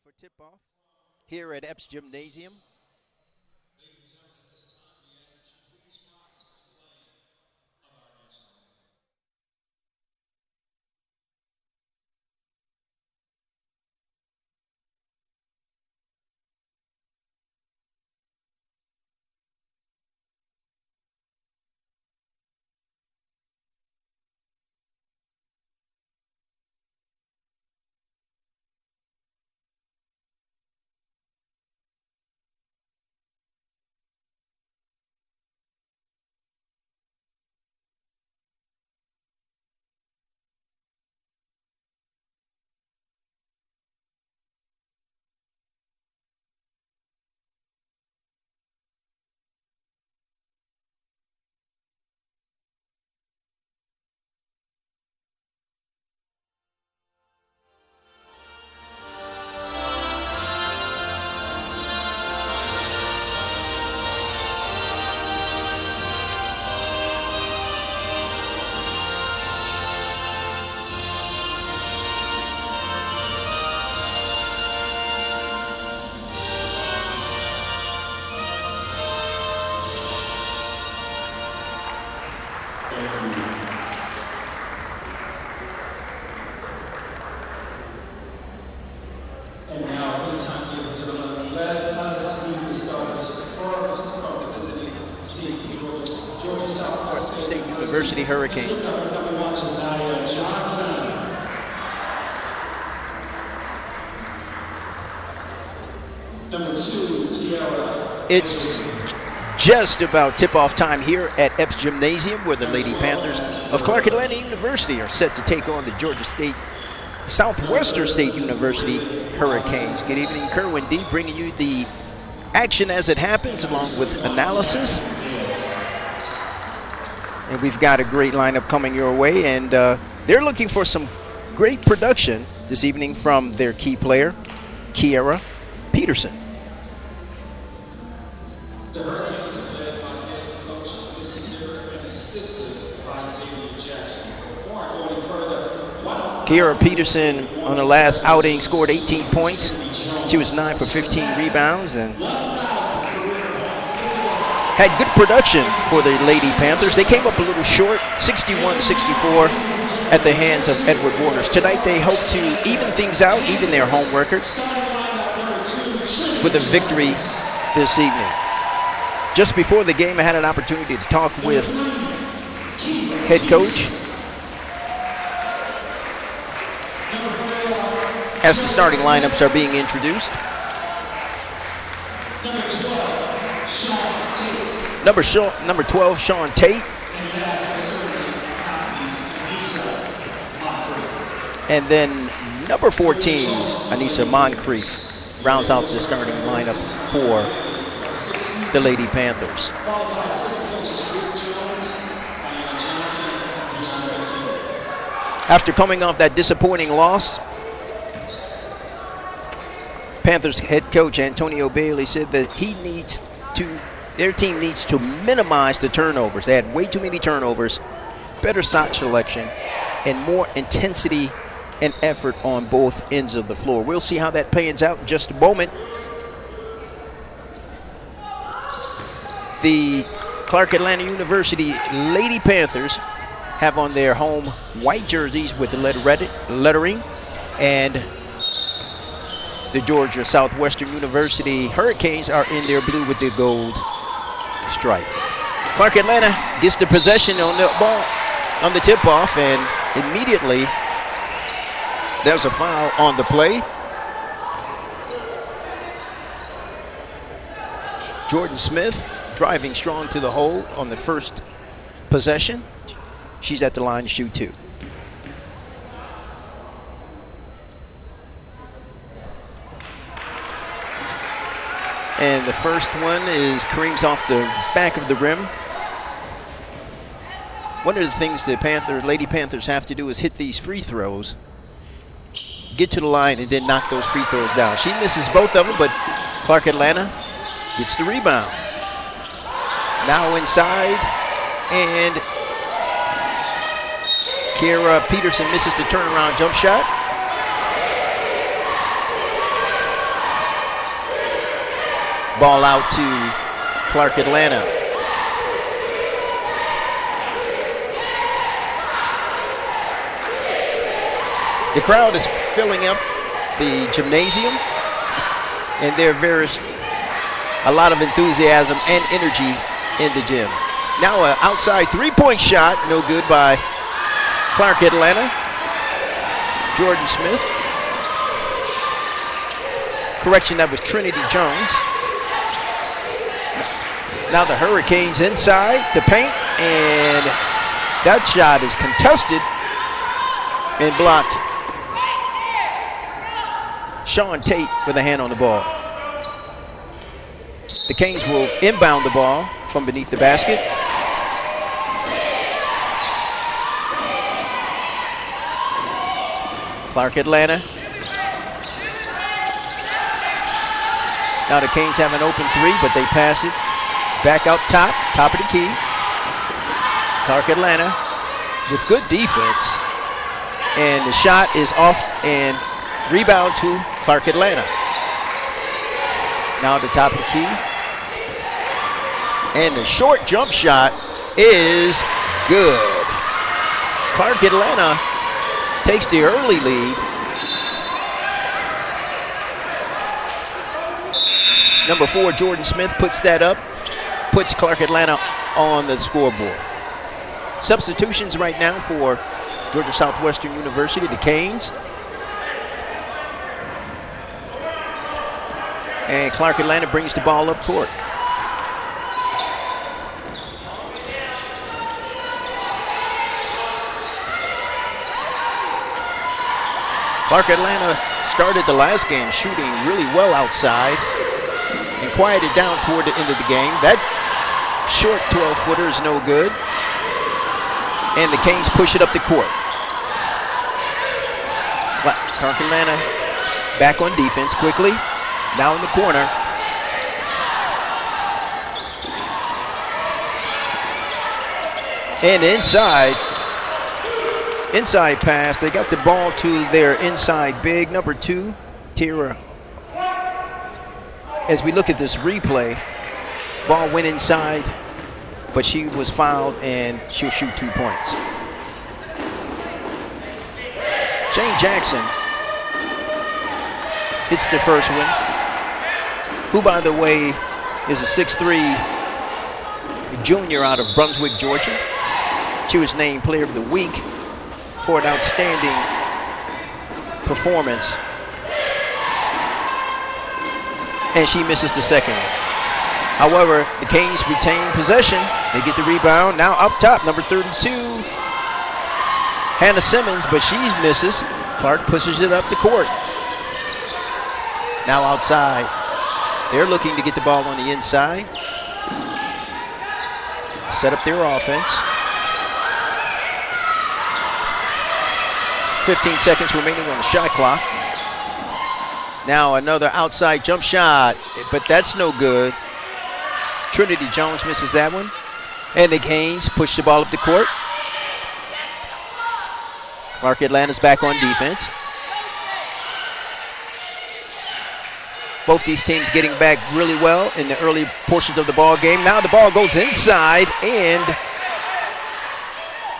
for tip-off here at Epps Gymnasium. State University Hurricanes. It's just about tip-off time here at Epps Gymnasium, where the Lady Panthers of Clark Atlanta University are set to take on the Georgia State, Southwestern State University Hurricanes. Good evening, Kerwin D, bringing you the action as it happens, along with analysis. And we've got a great lineup coming your way, and they're looking for some great production this evening from their key player, Kiera Peterson. The Hurricanes are led by head coach and assisted by Xavier Jackson. Before I go any further, Kiera Peterson on the last outing scored 18 points. She was 9 for 15 rebounds and had good production for the Lady Panthers. They came up a little short, 61-64 at the hands of Edward Waters. Tonight they hope to even things out, even their home record, with a victory this evening. Just before the game, I had an opportunity to talk with head coach as the starting lineups are being introduced. Number 12, Sean Tate. And then number 14, Anissa Moncrief, rounds out the starting lineup for the Lady Panthers. After coming off that disappointing loss, Panthers head coach Antonio Bailey said that their team needs to minimize the turnovers. They had way too many turnovers, better shot selection, and more intensity and effort on both ends of the floor. We'll see how that pans out in just a moment. The Clark Atlanta University Lady Panthers have on their home white jerseys with the lettering, and the Georgia Southwestern University Hurricanes are in their blue with the gold stripe. Clark Atlanta gets the possession on the ball, on the tip-off, and immediately there's a foul on the play. Jordan Smith driving strong to the hole on the first possession. She's at the line to shoot two. And the first one creams off the back of the rim. One of the things the Lady Panthers have to do is hit these free throws, get to the line, and then knock those free throws down. She misses both of them, but Clark Atlanta gets the rebound. Now inside, and Kiera Peterson misses the turnaround jump shot. Ball out to Clark Atlanta. The crowd is filling up the gymnasium, and there's a lot of enthusiasm and energy in the gym. Now an outside three-point shot, no good by Clark Atlanta. Jordan Smith. Correction, that was Trinity Jones. Now the Hurricanes inside the paint, and that shot is contested and blocked. Sean Tate with a hand on the ball. The Canes will inbound the ball from beneath the basket. Clark Atlanta. Now the Canes have an open three, but they pass it back up top of the key. Clark Atlanta with good defense. And the shot is off and rebound to Clark Atlanta. Now at the top of the key. And the short jump shot is good. Clark Atlanta takes the early lead. Number 4, Jordan Smith puts that up, puts Clark Atlanta on the scoreboard. Substitutions right now for Georgia Southwestern University, the Canes. And Clark Atlanta brings the ball up court. Clark Atlanta started the last game shooting really well outside and quieted down toward the end of the game. That short 12-footer is no good. And the Canes push it up the court. Clark Atlanta back on defense quickly. Now in the corner. And inside pass. They got the ball to their inside big, number 2, Tira. As we look at this replay, ball went inside, but she was fouled and she'll shoot 2 points. Shane Jackson hits the first one, who, by the way, is a 6'3" junior out of Brunswick, Georgia. She was named Player of the Week for an outstanding performance. And she misses the second one. However, the Canes retain possession. They get the rebound. Now up top, number 32, Hannah Simmons, but she misses. Clark pushes it up the court. Now outside. They're looking to get the ball on the inside. Set up their offense. 15 seconds remaining on the shot clock. Now another outside jump shot, but that's no good. Trinity Jones misses that one. And the Canes push the ball up the court. Clark Atlanta's back on defense. Both these teams getting back really well in the early portions of the ball game. Now the ball goes inside, and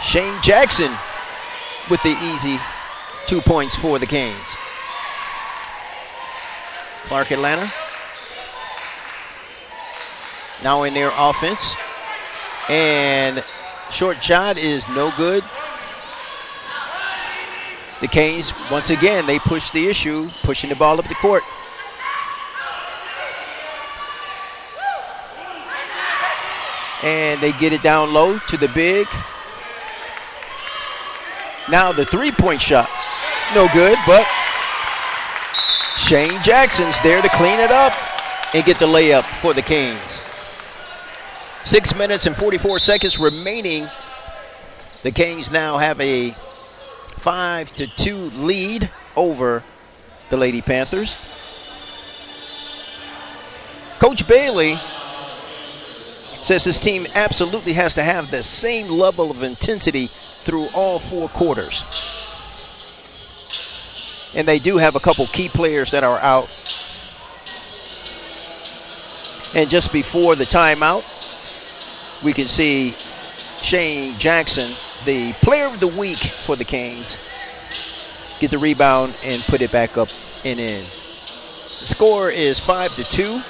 Shane Jackson with the easy 2 points for the Canes. Clark Atlanta now in their offense, and short shot is no good. The Canes, once again, they push the issue, pushing the ball up the court. And they get it down low to the big. Now the three-point shot, no good, but Shane Jackson's there to clean it up and get the layup for the Canes. 6 minutes and 44 seconds remaining. The Canes now have a 5-2 lead over the Lady Panthers. Coach Bailey says his team absolutely has to have the same level of intensity through all 4 quarters. And they do have a couple key players that are out. And just before the timeout, we can see Shane Jackson, the player of the week for the Canes, get the rebound and put it back up and in. The score is 5-2.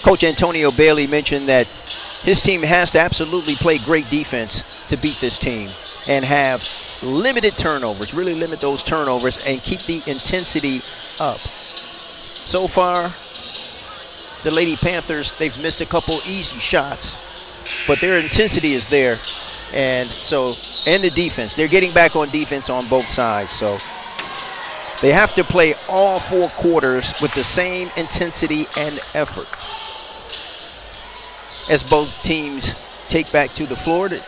Coach Antonio Bailey mentioned that his team has to absolutely play great defense to beat this team and have limited turnovers, really limit those turnovers and keep the intensity up. So far, the Lady Panthers, they've missed a couple easy shots, but their intensity is there. And the defense, they're getting back on defense on both sides. So they have to play all 4 quarters with the same intensity and effort. As both teams take back to the floor, the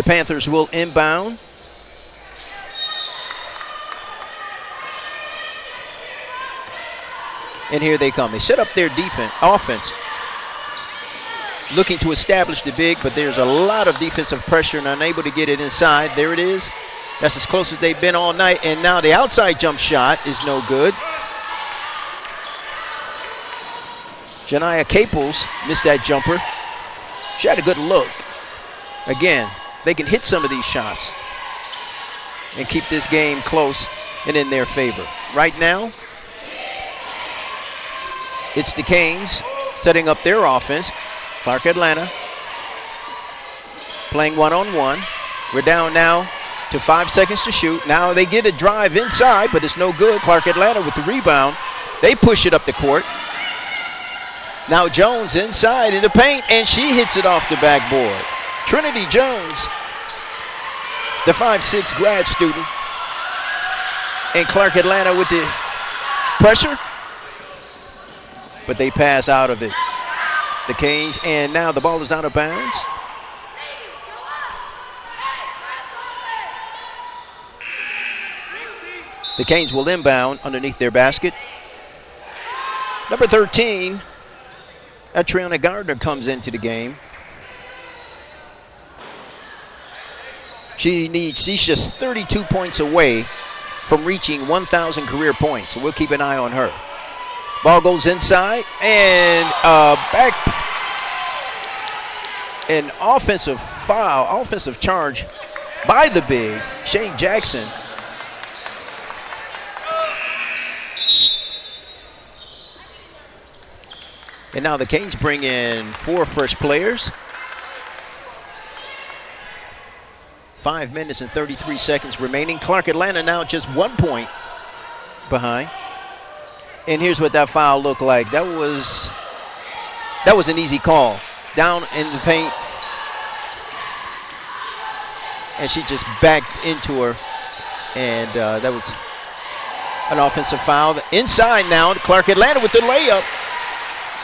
Panthers will inbound. And here they come. They set up their offense, looking to establish the big, but there's a lot of defensive pressure and unable to get it inside. There it is. That's as close as they've been all night. And now the outside jump shot is no good. Janiah Caples missed that jumper. She had a good look. Again, they can hit some of these shots and keep this game close and in their favor. Right now, it's the Canes setting up their offense. Clark Atlanta playing one-on-one. We're down now to 5 seconds to shoot. Now they get a drive inside, but it's no good. Clark Atlanta with the rebound. They push it up the court. Now Jones inside in the paint, and she hits it off the backboard. Trinity Jones, the 5'6" grad student. And Clark Atlanta with the pressure, but they pass out of it. The Canes, and now the ball is out of bounds. The Canes will inbound underneath their basket. Number 13, Atriana Gardner comes into the game. She's just 32 points away from reaching 1,000 career points, so we'll keep an eye on her. Ball goes inside, and back an offensive foul, offensive charge by the big, Shane Jackson. And now the Canes bring in 4 fresh players. 5 minutes and 33 seconds remaining. Clark Atlanta now just 1 point behind. And here's what that foul looked like. That was an easy call. Down in the paint. And she just backed into her. And that was an offensive foul. Inside now, Clark Atlanta with the layup.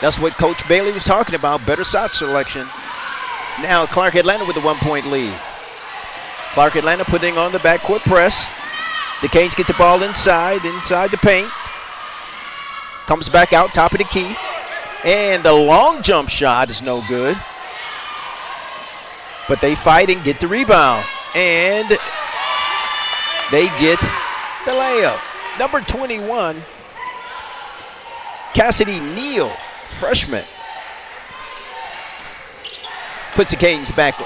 That's what Coach Bailey was talking about, better shot selection. Now Clark Atlanta with a 1-point lead. Clark Atlanta putting on the backcourt press. The Canes get the ball inside the paint. Comes back out, top of the key. And the long jump shot is no good. But they fight and get the rebound. And they get the layup. Number 21, Cassidy Neal, freshman, puts the Canes back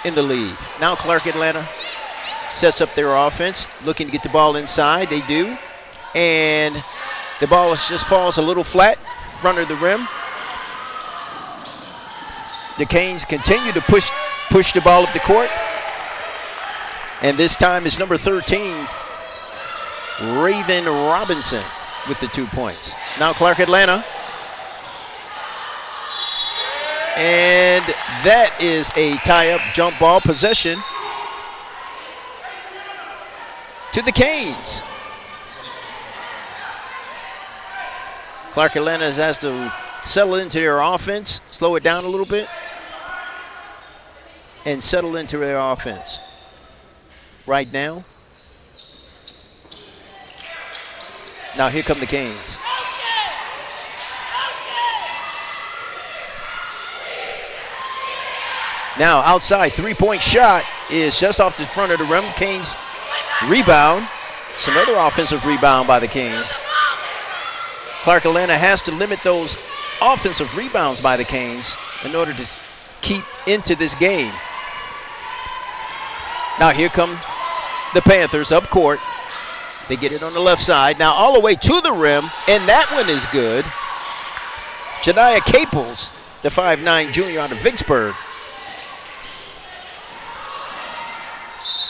in the lead. Now Clark Atlanta sets up their offense, looking to get the ball inside. They do. And the ball just falls a little flat, front of the rim. The Canes continue to push the ball up the court. And this time it's number 13, Raven Robinson, with the 2 points. Now Clark Atlanta. And that is a tie-up jump ball possession to the Canes. Clark Atlanta has to settle into their offense, slow it down a little bit, and settle into their offense. Right now. Now here come the Canes. Now outside, 3-point shot is just off the front of the rim. Canes rebound. Some other offensive rebound by the Canes. Clark Atlanta has to limit those offensive rebounds by the Canes in order to keep into this game. Now here come the Panthers up court. They get it on the left side. Now all the way to the rim, and that one is good. Janiah Caples, the 5'9" junior out of Vicksburg.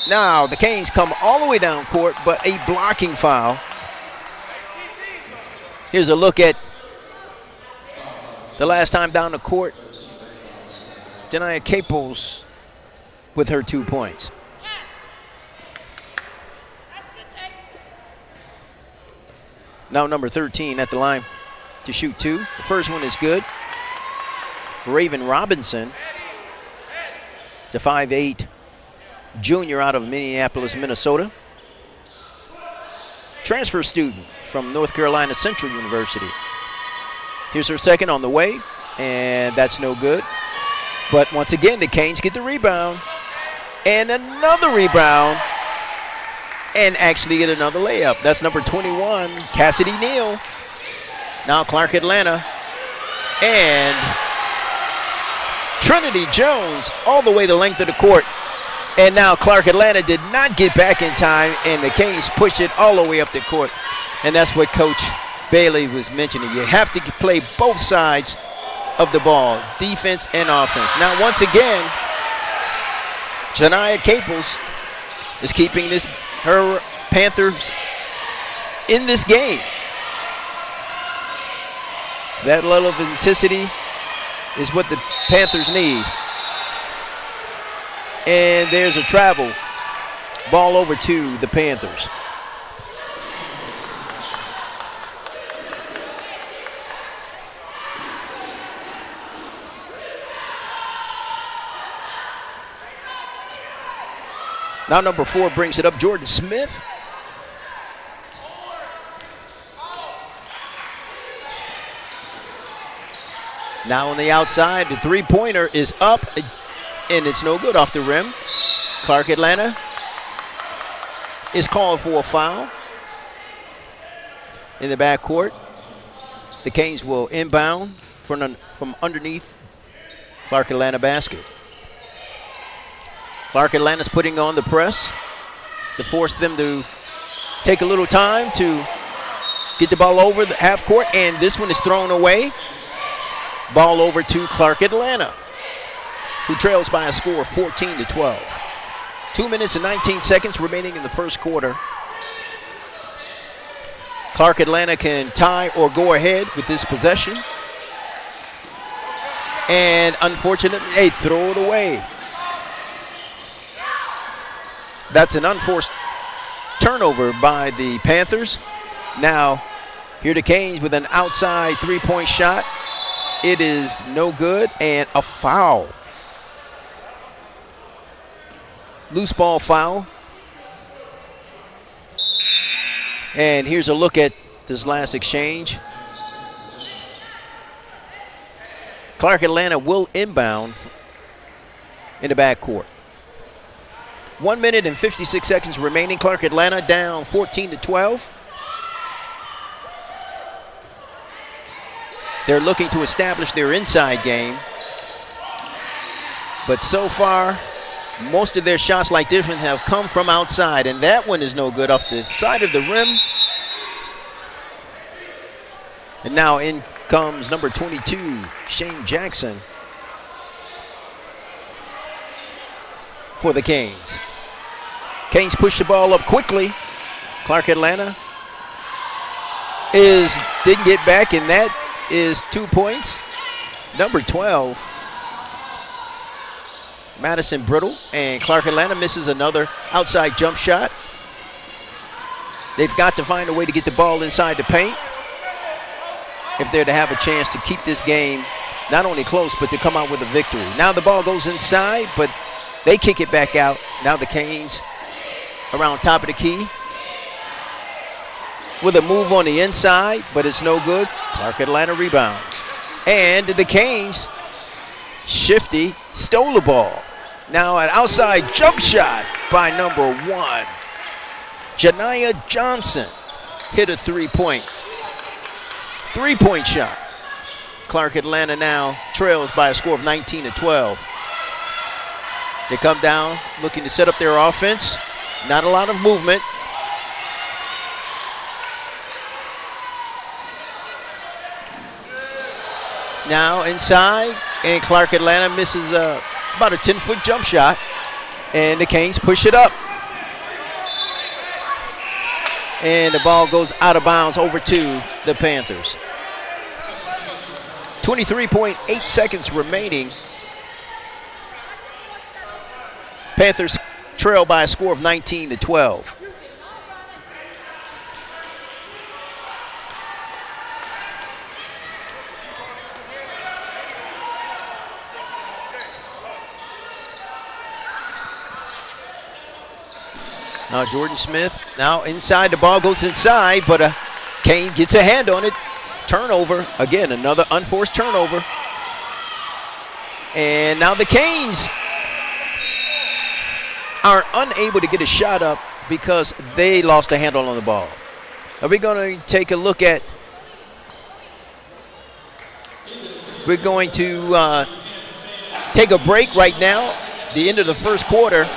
Now the Canes come all the way down court, but a blocking foul. Here's a look at the last time down the court. Janiah Caples with her 2 points. Now number 13 at the line to shoot 2. The first one is good. Raven Robinson, the 5'8" junior out of Minneapolis, Minnesota. Transfer student from North Carolina Central University. Here's her second on the way, and that's no good. But once again, the Canes get the rebound, and another rebound, and actually get another layup. That's number 21, Cassidy Neal. Now Clark Atlanta and Trinity Jones all the way the length of the court. And now Clark Atlanta did not get back in time, and the Canes push it all the way up the court. And that's what Coach Bailey was mentioning. You have to play both sides of the ball, defense and offense. Now once again, Janiah Caples is keeping her Panthers in this game. That level of intensity is what the Panthers need. And there's a travel. Ball over to the Panthers. Now number 4 brings it up, Jordan Smith. Now on the outside, the three-pointer is up, and it's no good off the rim. Clark Atlanta is called for a foul in the backcourt. The Canes will inbound from underneath Clark Atlanta basket. Clark Atlanta's putting on the press to force them to take a little time to get the ball over the half court, and this one is thrown away. Ball over to Clark Atlanta, who trails by a score of 14-12. 2 minutes and 19 seconds remaining in the first quarter. Clark Atlanta can tie or go ahead with this possession. And unfortunately, they throw it away. That's an unforced turnover by the Panthers. Now, here the Canes with an outside three-point shot. It is no good, and a foul. Loose ball foul. And here's a look at this last exchange. Clark Atlanta will inbound in the backcourt. 1 minute and 56 seconds remaining. Clark Atlanta down 14-12. They're looking to establish their inside game. But so far, most of their shots like this one have come from outside, and that one is no good off the side of the rim. And now in comes number 22, Shane Jackson, for the Canes. Canes push the ball up quickly. Clark Atlanta didn't get back, and that is 2 points. Number 12, Madison Brittle, and Clark Atlanta misses another outside jump shot. They've got to find a way to get the ball inside the paint if they're to have a chance to keep this game not only close, but to come out with a victory. Now the ball goes inside, but they kick it back out. Now the Canes around top of the key with a move on the inside, but it's no good. Clark Atlanta rebounds. And the Canes, shifty, stole the ball. Now an outside jump shot by number 1. Janiah Johnson hit a three-point. Three-point shot. Clark Atlanta now trails by a score of 19-12. They come down looking to set up their offense. Not a lot of movement. Now inside, and Clark Atlanta misses about a 10-foot jump shot, and the Canes push it up. And the ball goes out of bounds over to the Panthers. 23.8 seconds remaining. Panthers trail by a score of 19-12. Now Jordan Smith, now inside, the ball goes inside, but Kane gets a hand on it. Turnover, again, another unforced turnover. And now the Canes are unable to get a shot up because they lost a handle on the ball. Are we going to take a look at, we're going to take a break right now, the end of the first quarter.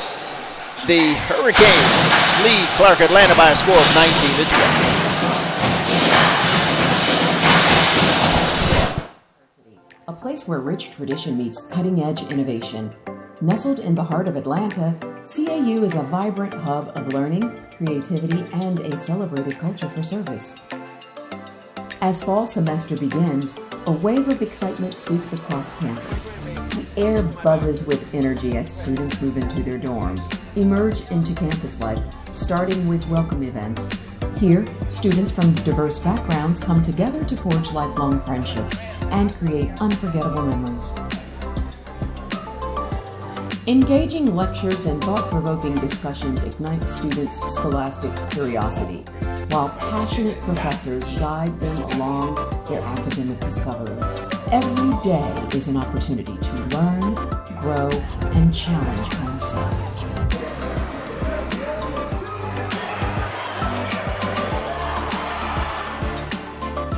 The Hurricanes lead Clark Atlanta by a score of 19-12. A place where rich tradition meets cutting-edge innovation. Nestled in the heart of Atlanta, CAU is a vibrant hub of learning, creativity, and a celebrated culture for service. As fall semester begins, a wave of excitement sweeps across campus. The air buzzes with energy as students move into their dorms, emerge into campus life, starting with welcome events. Here, students from diverse backgrounds come together to forge lifelong friendships and create unforgettable memories. Engaging lectures and thought-provoking discussions ignite students' scholastic curiosity, while passionate professors guide them along their academic discoveries. Every day is an opportunity to learn, grow, and challenge oneself.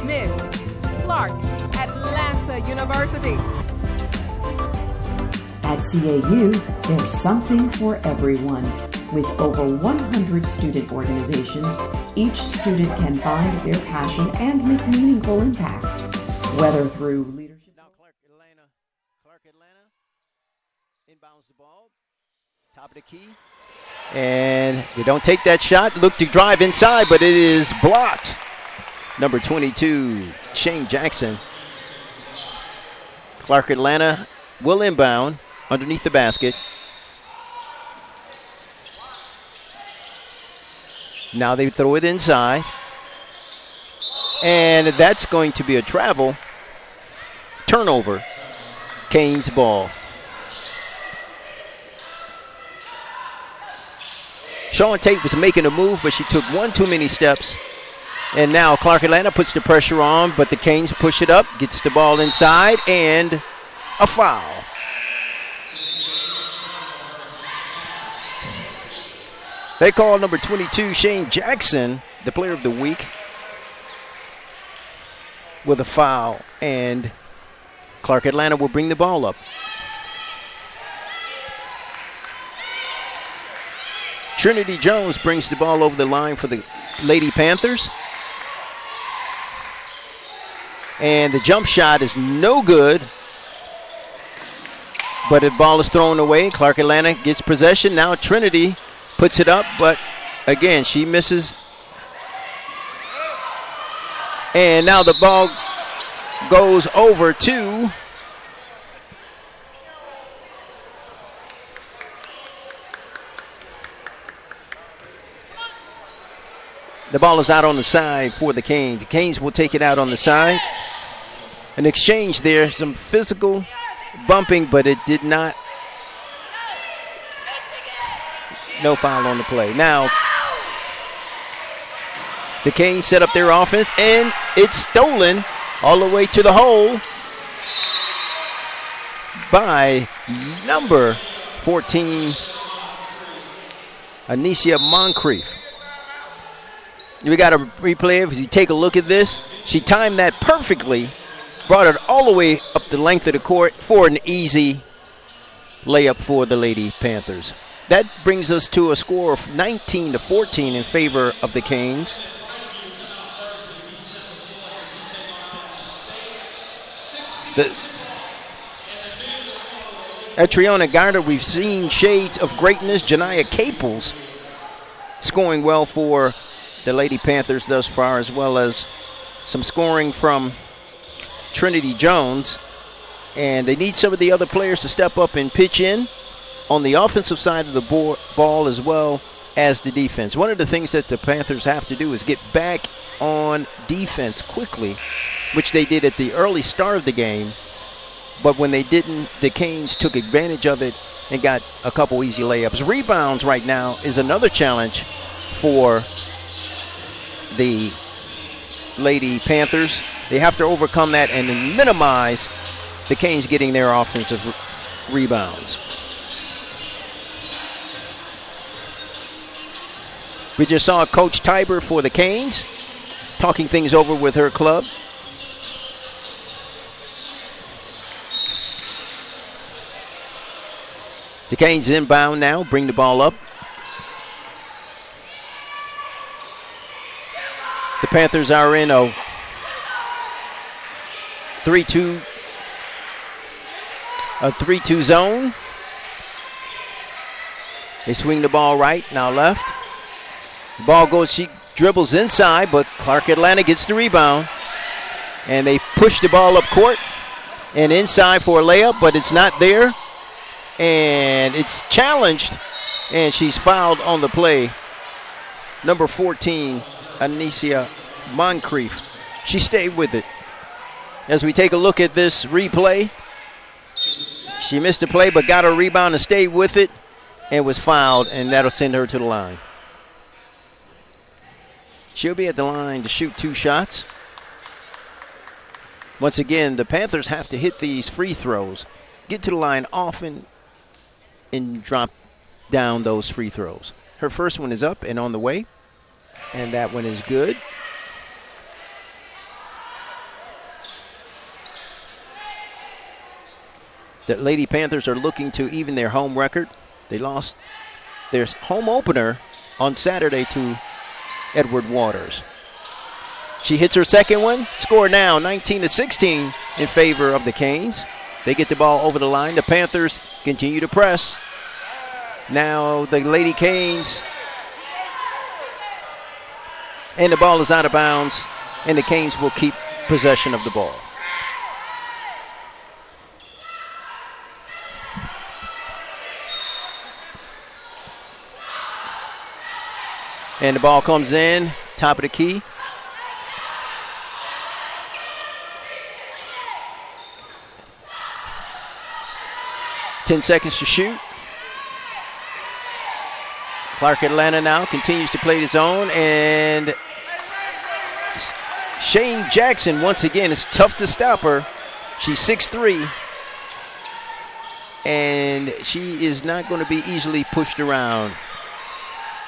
Miss Clark Atlanta University. At CAU, there's something for everyone. With over 100 student organizations, each student can find their passion and make meaningful impact, whether through leadership. Now Clark Atlanta inbounds the ball, top of the key, and they don't take that shot. Look to drive inside, but it is blocked. Number 22, Shane Jackson. Clark Atlanta will inbound underneath the basket. Now they throw it inside. And that's going to be a travel. Turnover. Canes ball. Shawn Tate was making a move, but she took one too many steps. And now Clark Atlanta puts the pressure on, but the Canes push it up, gets the ball inside, and a foul. They call number 22, Shane Jackson, the player of the week, with a foul, and Clark Atlanta will bring the ball up. Trinity Jones brings the ball over the line for the Lady Panthers. And the jump shot is no good, but the ball is thrown away. Clark Atlanta gets possession. Now Trinity puts it up, but again, she misses. And now the ball goes over to the ball is out on the side for the Canes. The Canes will take it out on the side. An exchange there, some physical bumping, but it did not. No foul on the play. Now, the Canes set up their offense, and it's stolen all the way to the hole by number 14, Anicia Moncrief. We got a replay. If you take a look at this, she timed that perfectly, brought it all the way up the length of the court for an easy layup for the Lady Panthers. That brings us to a score of 19-14 in favor of the Canes. At Triona Garner, we've seen shades of greatness. Janiyah Caples scoring well for the Lady Panthers thus far, as well as some scoring from Trinity Jones. And they need some of the other players to step up and pitch in on the offensive side of the ball as well as the defense. One of the things that the Panthers have to do is get back on defense quickly, which they did at the early start of the game. But when they didn't, the Canes took advantage of it and got a couple easy layups. Rebounds right now is another challenge for the Lady Panthers. They have to overcome that and minimize the Canes getting their offensive rebounds. We just saw Coach Tiber for the Canes talking things over with her club. The Canes inbound now, bring the ball up. The Panthers are in a 3-2 zone. They swing the ball right, now left. The ball goes, she dribbles inside, but Clark Atlanta gets the rebound. And they push the ball up court and inside for a layup, but it's not there. And it's challenged, and she's fouled on the play. Number 14, Anicia Moncrief. She stayed with it. As we take a look at this replay, she missed the play but got a rebound and stayed with it and was fouled, and that'll send her to the line. She'll be at the line to shoot 2 shots. Once again, the Panthers have to hit these free throws, get to the line often, and drop down those free throws. Her first one is up and on the way, and that one is good. The Lady Panthers are looking to even their home record. They lost their home opener on Saturday to Edward Waters. She hits her second one. Score now 19-16 in favor of the Canes. They get the ball over the line. The Panthers continue to press. Now the Lady Canes. And the ball is out of bounds. And the Canes will keep possession of the ball. And the ball comes in, top of the key. Ten seconds to shoot. Clark Atlanta now continues to play the zone, and Shane Jackson, once again, it's tough to stop her. She's 6'3", and she is not going to be easily pushed around.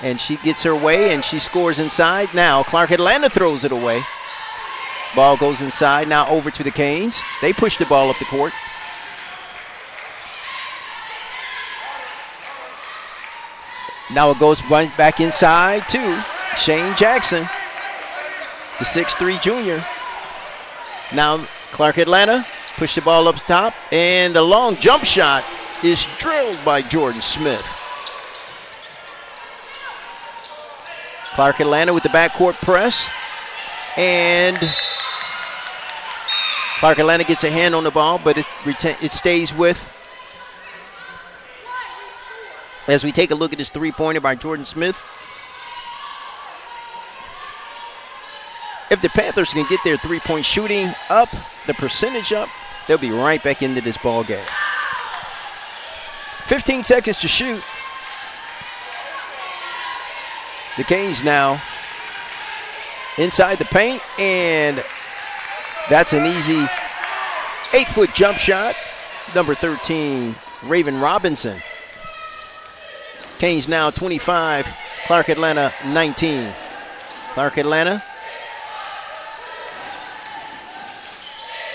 And she gets her way, and she scores inside. Now Clark Atlanta throws it away. Ball goes inside, now over to the Canes. They push the ball up the court. Now it goes back inside to Shane Jackson, the 6'3" junior. Now Clark Atlanta push the ball up top, and the long jump shot is drilled by Jordan Smith. Clark Atlanta with the backcourt press, and Clark Atlanta gets a hand on the ball, but it stays with. As we take a look at this three-pointer by Jordan Smith, if the Panthers can get their three-point shooting up, the percentage up, they'll be right back into this ball game. 15 seconds to shoot. The Canes now inside the paint, and that's an easy 8-foot jump shot. Number 13, Raven Robinson. Canes now 25, Clark Atlanta 19. Clark Atlanta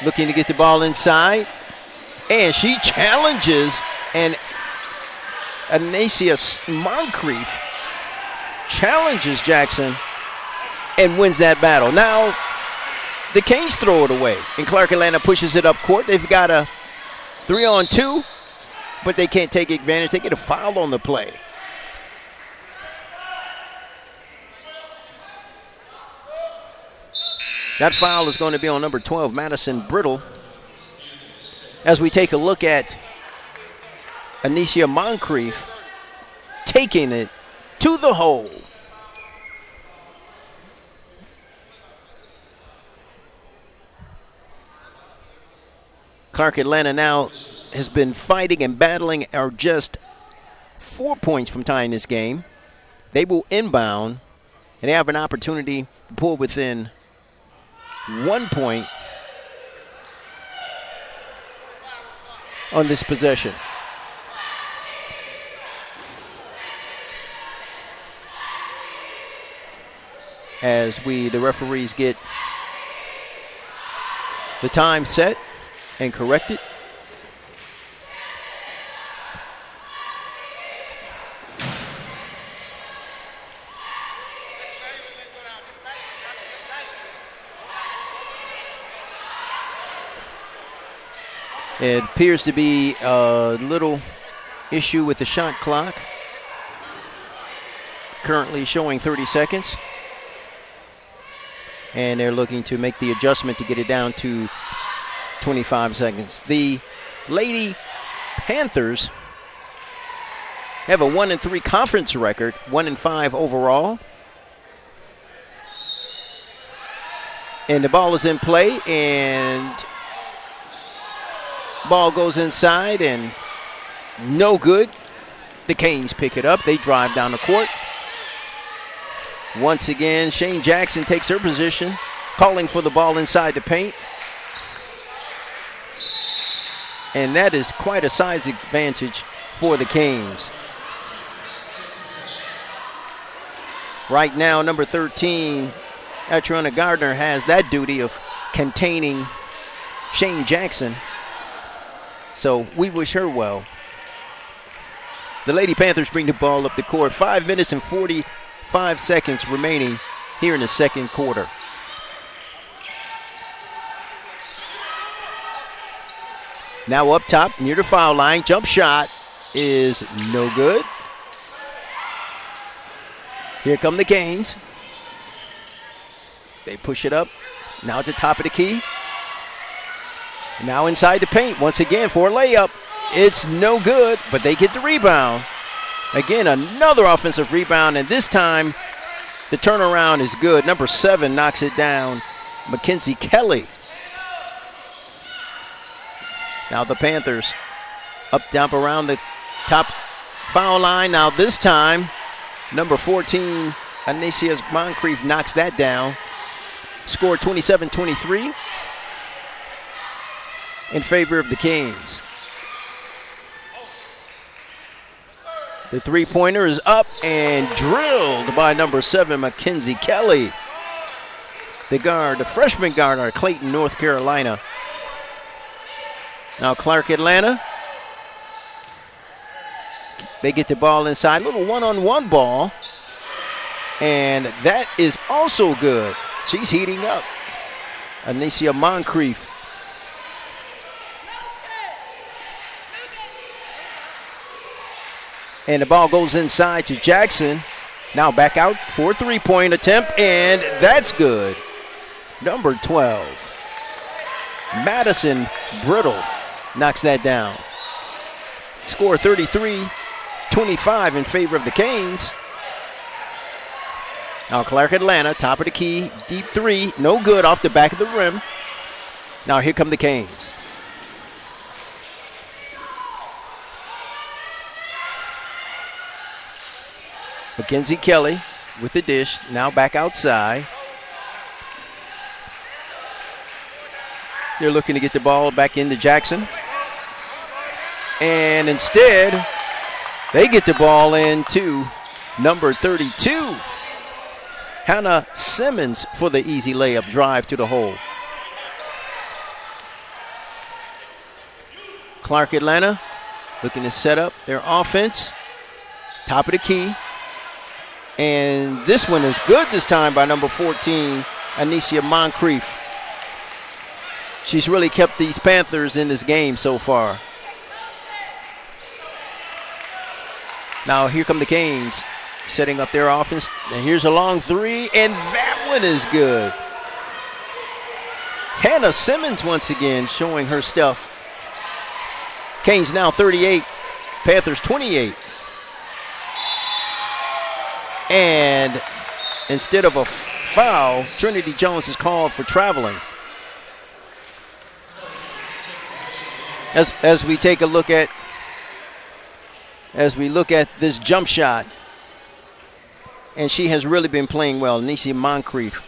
looking to get the ball inside. And she challenges, and Anacia Moncrief challenges Jackson and wins that battle. Now, the Canes throw it away, and Clark Atlanta pushes it up court. They've got a 3-on-2, but they can't take advantage. They get a foul on the play. That foul is going to be on number 12, Madison Brittle. As we take a look at Anacia Moncrief taking it to the hole. Clark Atlanta now has been fighting and battling, are just 4 points from tying this game. They will inbound, and they have an opportunity to pull within 1 point on this possession. As the referees get the time set and corrected. It appears to be a little issue with the shot clock. Currently showing 30 seconds. And they're looking to make the adjustment to get it down to 25 seconds. The Lady Panthers have a 1-3 conference record, 1-5 overall. And the ball is in play, and ball goes inside and no good. The Canes pick it up. They drive down the court. Once again, Shane Jackson takes her position, calling for the ball inside the paint. And that is quite a size advantage for the Canes. Right now, number 13, Atriana Gardner, has that duty of containing Shane Jackson. So we wish her well. The Lady Panthers bring the ball up the court. 5 minutes and 45 seconds remaining here in the second quarter. Now up top near the foul line. Jump shot is no good. Here come the Canes. They push it up. Now at the top of the key. Now inside the paint once again for a layup. It's no good, but they get the rebound. Again, another offensive rebound, and this time the turnaround is good. Number 7 knocks it down, Mackenzie Kelly. Now the Panthers up, dump around the top foul line. Now this time, number 14, Anacia Moncrief knocks that down. Score 27-23 in favor of the Canes. The three-pointer is up and drilled by number 7, Mackenzie Kelly. The freshman guard out of Clayton, North Carolina. Now Clark Atlanta. They get the ball inside. Little one-on-one ball. And that is also good. She's heating up. Anacia Moncrief. And the ball goes inside to Jackson. Now back out for a three-point attempt, and that's good. Number 12, Madison Brittle knocks that down. Score 33-25 in favor of the Canes. Now Clark Atlanta, top of the key, deep three, no good, off the back of the rim. Now here come the Canes. Mackenzie Kelly with the dish, now back outside. They're looking to get the ball back into Jackson. And instead, they get the ball into number 32, Hannah Simmons for the easy layup drive to the hole. Clark Atlanta looking to set up their offense. Top of the key. And this one is good this time by number 14, Anicia Moncrief. She's really kept these Panthers in this game so far. Now here come the Canes setting up their offense. And here's a long three, and that one is good. Hannah Simmons once again showing her stuff. Canes now 38, Panthers 28. And instead of a foul, Trinity Jones is called for traveling. As we take a look at, this jump shot, and she has really been playing well. Anicia Moncrief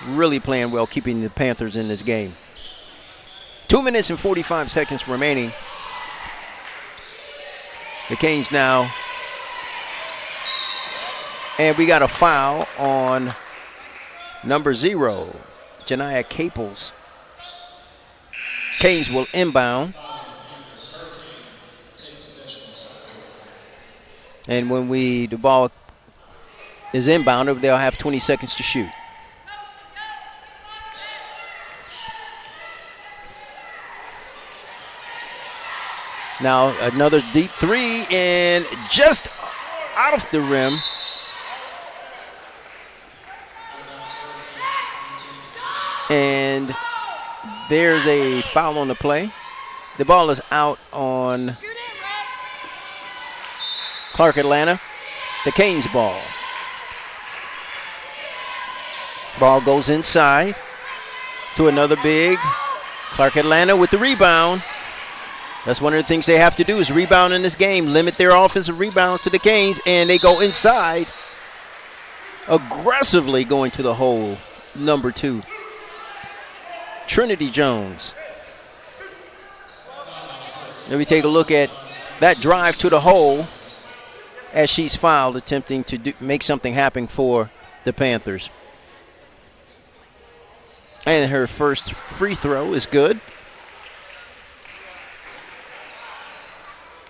really playing well, keeping the Panthers in this game. 2 minutes and 45 seconds remaining. The Canes now. And we got a foul on number 0, Janiyah Caples. Canes will inbound. And when the ball is inbounded, they'll have 20 seconds to shoot. Now another deep three, and just off the rim. And there's a foul on the play. The ball is out on Clark Atlanta. The Canes ball. Ball goes inside to another big. Clark Atlanta with the rebound. That's one of the things they have to do is rebound in this game. Limit their offensive rebounds to the Canes, and they go inside. Aggressively going to the hole, number 2. Trinity Jones. Let me take a look at that drive to the hole as she's fouled, attempting to make something happen for the Panthers. And her first free throw is good.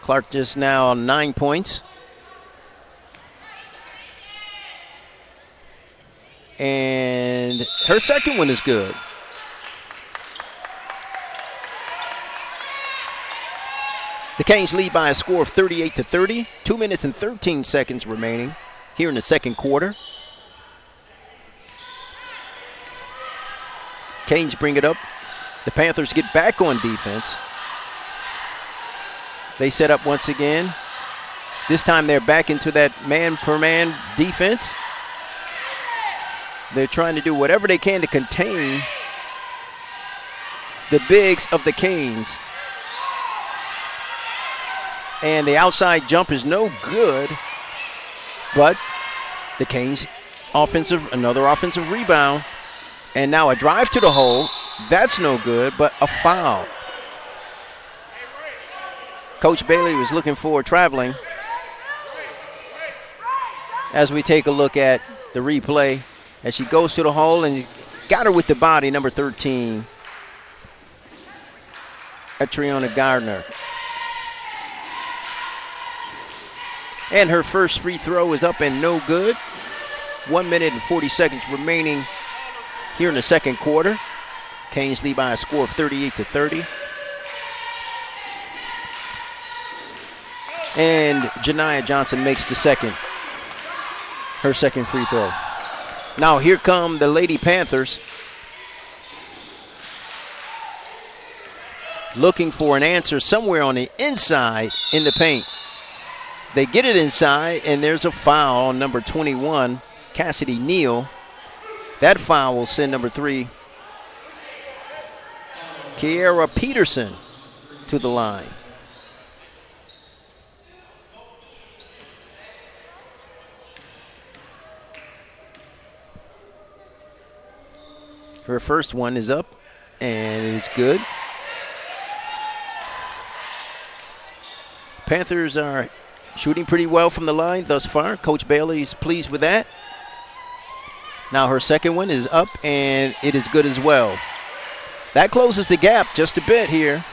Clark just now 9 points. And her second one is good. The Canes lead by a score of 38-30. 2 minutes and 13 seconds remaining here in the second quarter. Canes bring it up. The Panthers get back on defense. They set up once again. This time they're back into that man-per-man defense. They're trying to do whatever they can to contain the bigs of the Canes. And the outside jump is no good. But the Canes another offensive rebound. And now a drive to the hole. That's no good, but a foul. Coach Bailey was looking for traveling. As we take a look at the replay, as she goes to the hole and he's got her with the body, number 13, Atriona Gardner. And her first free throw is up and no good. 1 minute and 40 seconds remaining here in the second quarter. Canes lead by a score of 38-30. And Janiyah Johnson makes her second free throw. Now here come the Lady Panthers. Looking for an answer somewhere on the inside in the paint. They get it inside, and there's a foul on number 21, Cassidy Neal. That foul will send number 3, Kiera Peterson, to the line. Her first one is up, and it is good. Panthers are shooting pretty well from the line thus far. Coach Bailey is pleased with that. Now her second one is up, and it is good as well. That closes the gap just a bit here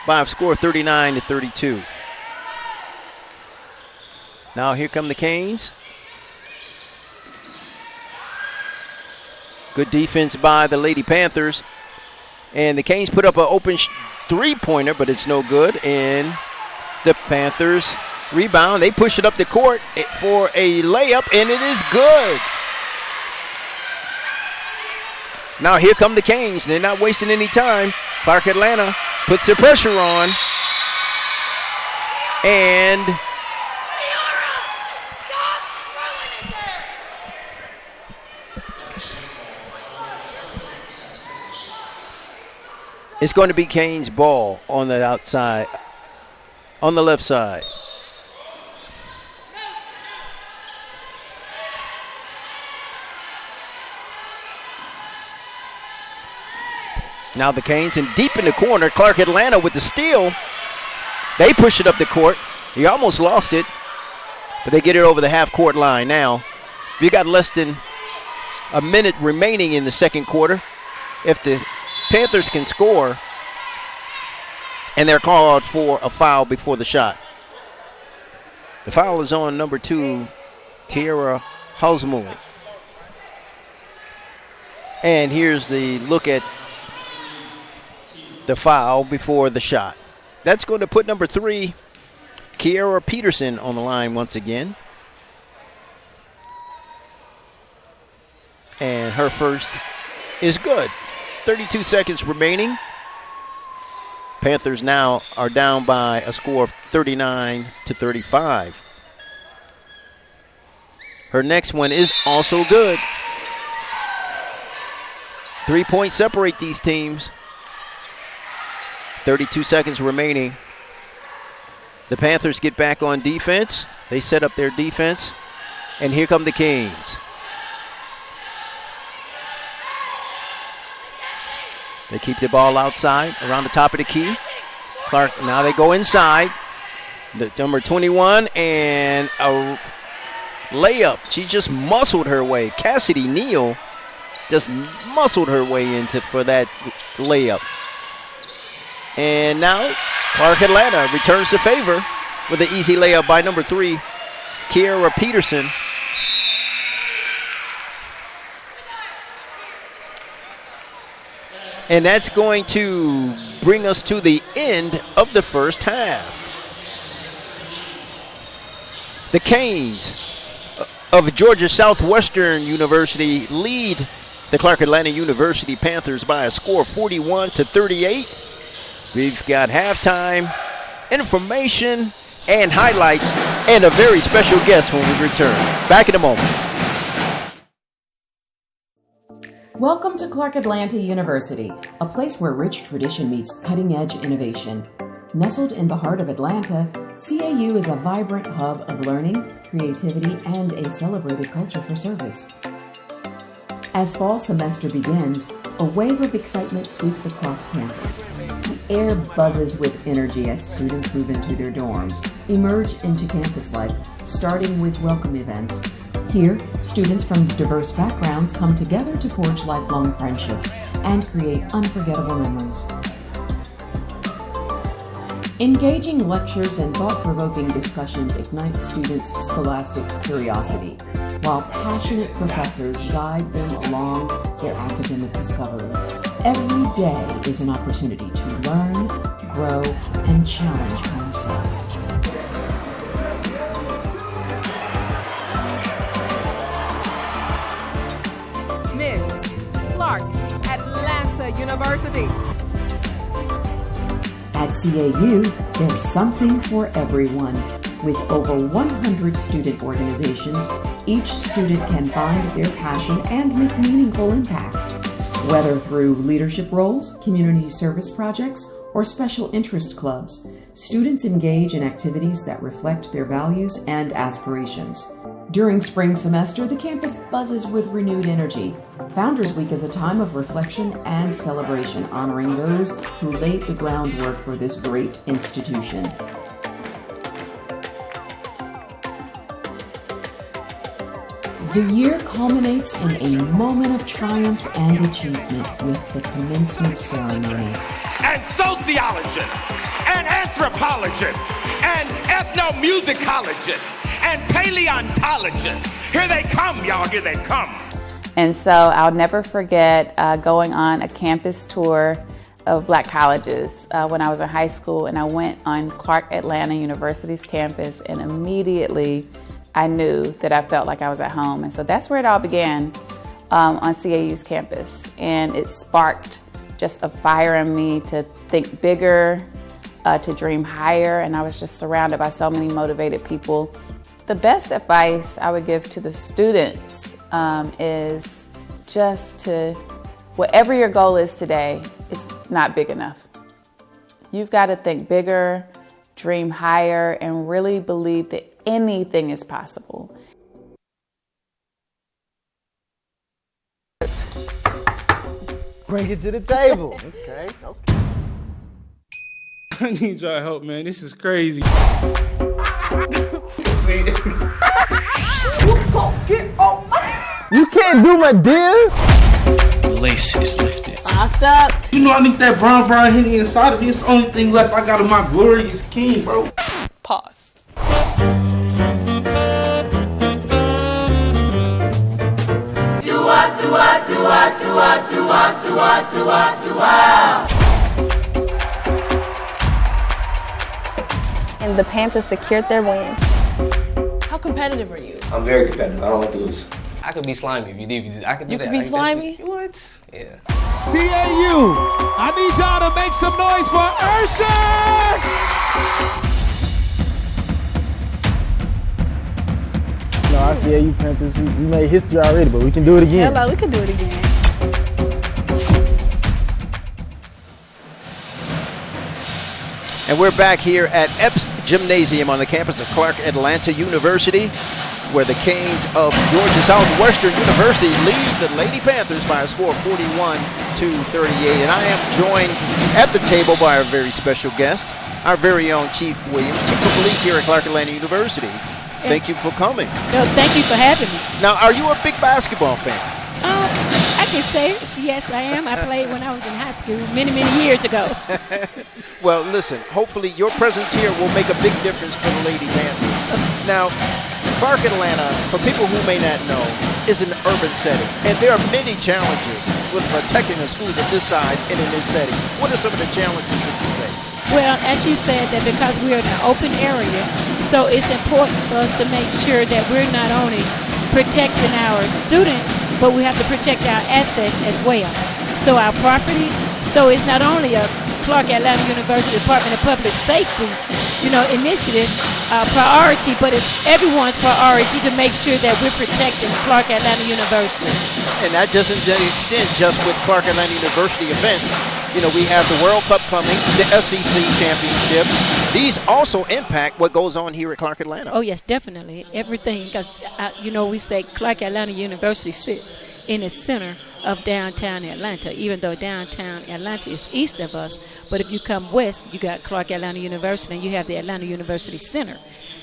by a score 39-32. Now here come the Canes. Good defense by the Lady Panthers. And the Canes put up an open three-pointer, but it's no good. And the Panthers rebound. They push it up the court for a layup, and it is good. Now here come the Canes. They're not wasting any time. Clark Atlanta puts their pressure on. And it's going to be Canes' ball on the outside, on the left side. Now the Canes in deep in the corner. Clark Atlanta with the steal. They push it up the court. He almost lost it, but they get it over the half-court line. Now, we got less than a minute remaining in the second quarter. If the Panthers can score, and they're called for a foul before the shot. The foul is on number 2, Tiara Hosmull. And here's the look at the foul before the shot. That's going to put number 3, Kiara Peterson, on the line once again. And her first is good. 32 seconds remaining. Panthers now are down by a score of 39-35. Her next one is also good. 3 points separate these teams. 32 seconds remaining. The Panthers get back on defense. They set up their defense. And here come the Canes. They keep the ball outside around the top of the key. Clark, now they go inside. The number 21 and a layup. She just muscled her way. Cassidy Neal just muscled her way into for that layup. And now Clark Atlanta returns the favor with an easy layup by number 3, Kiara Peterson. And that's going to bring us to the end of the first half. The Canes of Georgia Southwestern University lead the Clark Atlanta University Panthers by a score of 41-38. We've got halftime information and highlights and a very special guest when we return. Back in a moment. Welcome to Clark Atlanta University, a place where rich tradition meets cutting-edge innovation. Nestled in the heart of Atlanta, CAU is a vibrant hub of learning, creativity, and a celebrated culture for service. As fall semester begins, a wave of excitement sweeps across campus. The air buzzes with energy as students move into their dorms, emerge into campus life, starting with welcome events. Here, students from diverse backgrounds come together to forge lifelong friendships and create unforgettable memories. Engaging lectures and thought-provoking discussions ignite students' scholastic curiosity, while passionate professors guide them along their academic discoveries. Every day is an opportunity to learn, grow, and challenge oneself. Miss Clark, Atlanta University. At CAU, there's something for everyone. With over 100 student organizations, each student can find their passion and make meaningful impact. Whether through leadership roles, community service projects, or special interest clubs, students engage in activities that reflect their values and aspirations. During spring semester, the campus buzzes with renewed energy. Founders Week is a time of reflection and celebration, honoring those who laid the groundwork for this great institution. The year culminates in a moment of triumph and achievement with the commencement ceremony. And sociologists, and anthropologists, and ethnomusicologists, and paleontologists. Here they come, y'all, here they come. And so I'll never forget going on a campus tour of black colleges when I was in high school, and I went on Clark Atlanta University's campus, and immediately I knew that I felt like I was at home. And so that's where it all began on CAU's campus. And it sparked just a fire in me to think bigger, to dream higher, and I was just surrounded by so many motivated people. The best advice I would give to the students is just to, whatever your goal is today, it's not big enough. You've got to think bigger, dream higher, and really believe that anything is possible. Bring it to the table. Okay. I need y'all help, man. This is crazy. You can't do my deal. Lace is lifted. Locked up. You know I need that brown Henny inside of me. It's the only thing left I got of my glorious king, bro. Pause. And the Panthers secured their win. How competitive are you? I'm very competitive. I don't like to lose. I could be slimy if you need. I could do You that. could be slimy? What? Yeah. CAU, I need y'all to make some noise for Urshan! No, I CAU Panthers, we made history already, but we can do it again. Hello, we can do it again. And we're back here at Epps Gymnasium on the campus of Clark Atlanta University, where the Canes of Georgia Southwestern University lead the Lady Panthers by a score of 41-38. And I am joined at the table by our very special guest, our very own Chief Williams, Chief of Police here at Clark Atlanta University. Thank you for coming. No, thank you for having me. Now, are you a big basketball fan? I can say, yes, I am. I played when I was in high school many, many years ago. Well, listen, hopefully your presence here will make a big difference for the Lady Panthers. Now, Clark Atlanta, for people who may not know, is an urban setting, and there are many challenges with protecting a school of this size and in this setting. What are some of the challenges that you face? Well, as you said, that because we're in an open area, so it's important for us to make sure that we're not only protecting our students, but we have to protect our asset as well. So our property, so it's not only a Clark Atlanta University Department of Public Safety, initiative priority, but it's everyone's priority to make sure that we're protecting Clark Atlanta University. And that doesn't extend just with Clark Atlanta University events. We have the World Cup coming, the SEC Championship. These also impact what goes on here at Clark Atlanta. Oh, yes, definitely. Everything, because, we say Clark Atlanta University sits in the center of downtown Atlanta, even though downtown Atlanta is east of us. But if you come west, you got Clark Atlanta University, and you have the Atlanta University Center.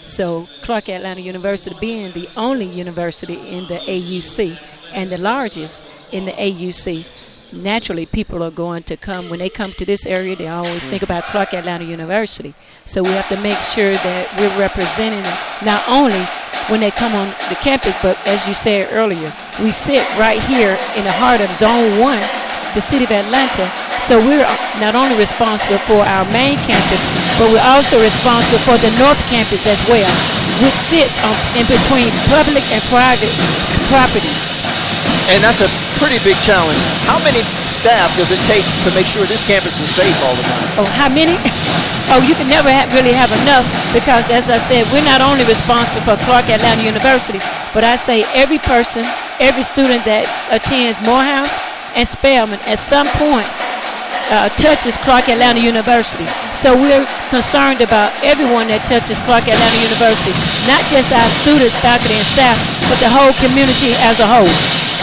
So Clark Atlanta University being the only university in the AUC and the largest in the AUC, naturally people are going to come. When they come to this area, they always think about Clark Atlanta University. So we have to make sure that we're representing them not only when they come on the campus, but as you said earlier, we sit right here in the heart of Zone 1, the city of Atlanta. So we're not only responsible for our main campus, but we're also responsible for the North Campus as well, which sits in between public and private properties. And that's a pretty big challenge. How many staff does it take to make sure this campus is safe all the time? Oh, how many? Oh, you can never really have enough, because, as I said, we're not only responsible for Clark Atlanta University, but I say every person, every student that attends Morehouse and Spelman at some point touches Clark Atlanta University. So we're concerned about everyone that touches Clark Atlanta University, not just our students, faculty, and staff, but the whole community as a whole.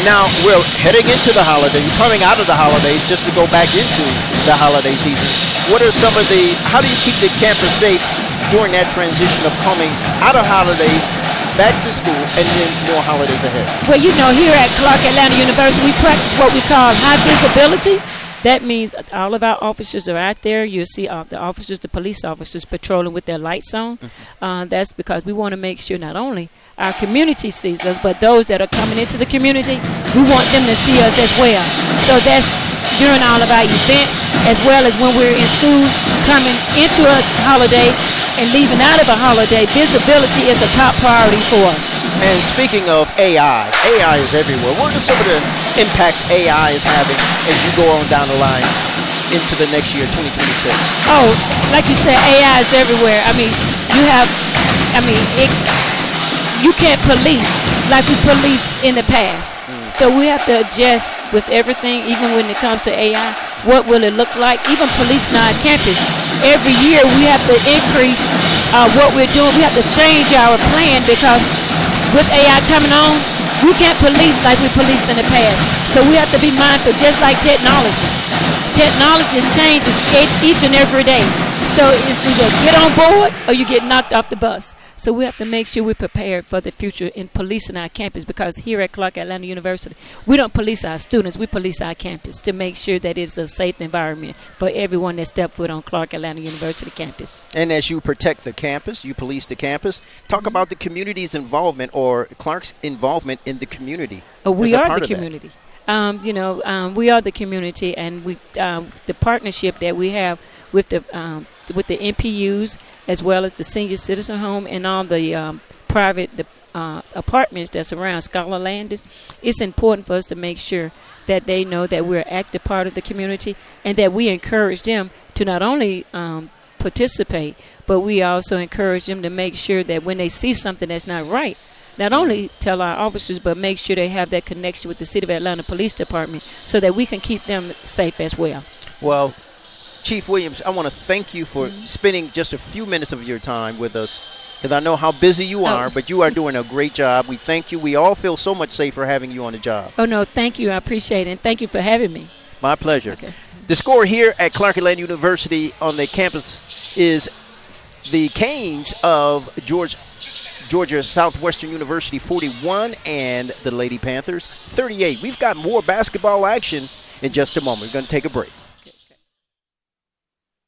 Now, we're heading into the holidays, coming out of the holidays, just to go back into the holiday season. What are some of how do you keep the campus safe during that transition of coming out of holidays back to school, and then more holidays ahead? Well, you know, here at Clark Atlanta University, we practice what we call high visibility. That means all of our officers are out there. You'll see the officers, the police officers, patrolling with their lights on. That's because we want to make sure not only our community sees us, but those that are coming into the community, we want them to see us as well. So that's during all of our events, as well as when we're in school, coming into a holiday and leaving out of a holiday. Visibility is a top priority for us. And speaking of AI is everywhere. What are some of the impacts AI is having as you go on down the line into the next year, 2026? Oh, like you said, AI is everywhere. I mean, you can't police like we policed in the past. So we have to adjust with everything, even when it comes to AI. What will it look like? Even policing our campus. Every year we have to increase what we're doing. We have to change our plan because with AI coming on, we can't police like we policed in the past. So we have to be mindful, just like technology. Technology changes each and every day. So it's either get on board or you get knocked off the bus. So we have to make sure we're prepared for the future in policing our campus, because here at Clark Atlanta University, we don't police our students, we police our campus to make sure that it's a safe environment for everyone that step foot on Clark Atlanta University campus. And as you protect the campus, you police the campus, talk about the community's involvement or Clark's involvement in the community. We are the community. We are the community, and we the partnership that we have with the NPUs, as well as the senior citizen home and all the private apartments that's around Scholar Landers. It's important for us to make sure that they know that we're an active part of the community and that we encourage them to not only participate, but we also encourage them to make sure that when they see something that's not right, not only tell our officers, but make sure they have that connection with the City of Atlanta Police Department so that we can keep them safe as well. Well, Chief Williams, I want to thank you for spending just a few minutes of your time with us, because I know how busy you are, but you are doing a great job. We thank you. We all feel so much safer having you on the job. Oh, no, thank you. I appreciate it, and thank you for having me. My pleasure. Okay. The score here at Clark Atlanta University on the campus is the Canes of Georgia Southwestern University 41 and the Lady Panthers 38. We've got more basketball action in just a moment. We're going to take a break.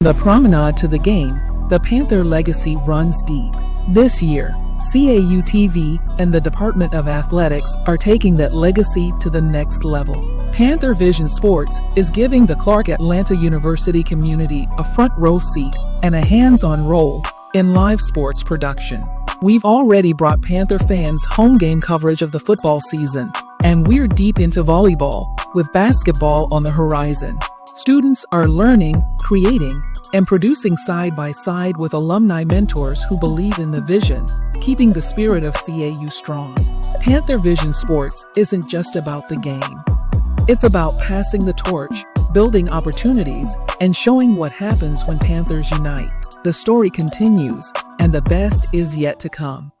The promenade to the game, the Panther legacy runs deep. This year, CAU-TV and the Department of Athletics are taking that legacy to the next level. Panther Vision Sports is giving the Clark Atlanta University community a front row seat and a hands-on role in live sports production. We've already brought Panther fans home game coverage of the football season, and we're deep into volleyball, with basketball on the horizon. Students are learning, creating, and producing side by side with alumni mentors who believe in the vision, keeping the spirit of CAU strong. Panther Vision Sports isn't just about the game. It's about passing the torch, building opportunities, and showing what happens when Panthers unite. The story continues, and the best is yet to come.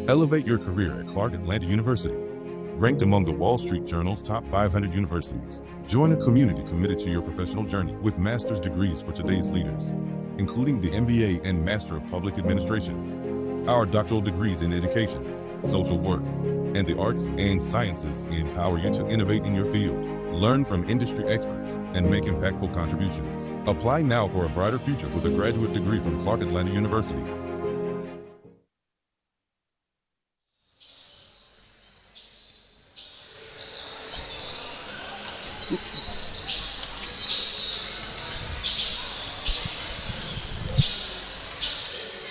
Elevate your career at Clark Atlanta University. Ranked among the Wall Street Journal's top 500 universities. Join a community committed to your professional journey with master's degrees for today's leaders, including the MBA and Master of Public Administration. Our doctoral degrees in education, social work, and the arts and sciences empower you to innovate in your field, learn from industry experts, and make impactful contributions. Apply now for a brighter future with a graduate degree from Clark Atlanta University.